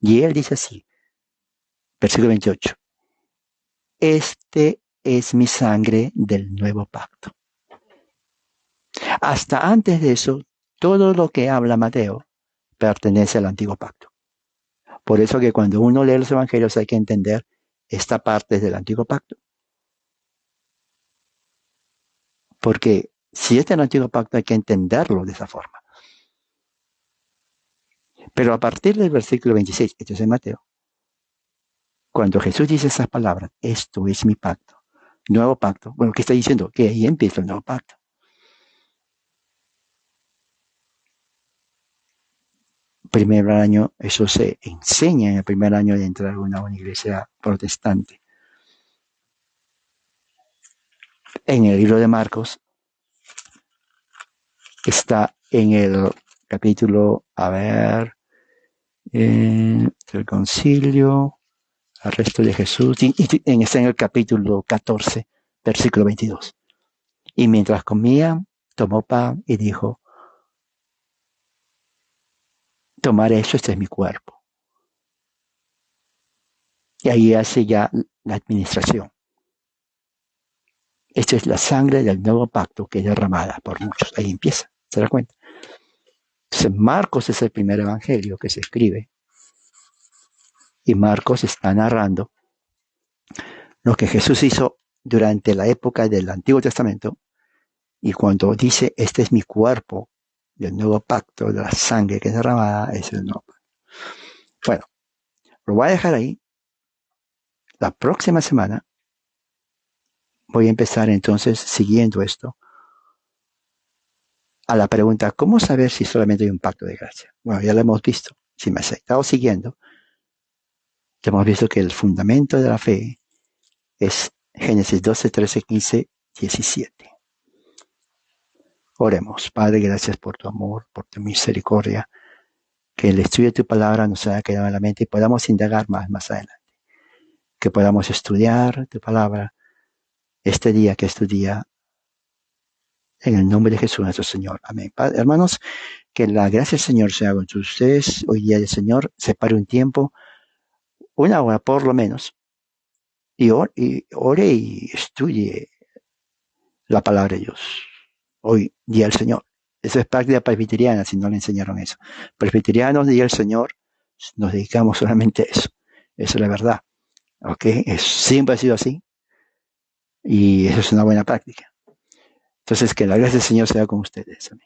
y Él dice así, versículo 28, este es mi sangre del nuevo pacto. Hasta antes de eso, todo lo que habla Mateo pertenece al antiguo pacto. Por eso que cuando uno lee los evangelios hay que entender esta parte del antiguo pacto. Porque si es del antiguo pacto hay que entenderlo de esa forma. Pero a partir del versículo 26, esto es en Mateo, cuando Jesús dice esas palabras, esto es mi pacto, nuevo pacto, bueno, ¿qué está diciendo? Que ahí empieza el nuevo pacto. Primer año, eso se enseña en el primer año de entrar a una iglesia protestante. En el libro de Marcos está en el capítulo, el concilio, arresto de Jesús, está en el capítulo 14, versículo 22. Y mientras comía, tomó pan y dijo, tomar eso, este es mi cuerpo. Y ahí hace ya la administración. Esta es la sangre del nuevo pacto que es derramada por muchos. Ahí empieza, ¿se da cuenta? Entonces, Marcos es el primer evangelio que se escribe. Y Marcos está narrando lo que Jesús hizo durante la época del Antiguo Testamento. Y cuando dice, este es mi cuerpo del nuevo pacto, de la sangre que es derramada, es el nuevo pacto. Bueno, lo voy a dejar ahí. La próxima semana voy a empezar entonces siguiendo esto a la pregunta, ¿cómo saber si solamente hay un pacto de gracia? Bueno, ya lo hemos visto. Si me has estado siguiendo, ya hemos visto que el fundamento de la fe es Génesis 12, 13, 15, 17. Oremos. Padre, gracias por tu amor, por tu misericordia, que el estudio de tu palabra nos haya quedado en la mente y podamos indagar más adelante. Que podamos estudiar tu palabra este día, que es tu día, en el nombre de Jesús nuestro Señor. Amén. Padre, hermanos, que la gracia del Señor sea con ustedes. Hoy día del Señor, separe un tiempo, una hora por lo menos, y ore y estudie la palabra de Dios. Hoy, día del Señor. Eso es práctica presbiteriana, si no le enseñaron eso. Presbiterianos, día del Señor, nos dedicamos solamente a eso. Esa es la verdad. ¿Ok? Siempre ha sido así. Y eso es una buena práctica. Entonces, que la gracia del Señor sea con ustedes. Amén.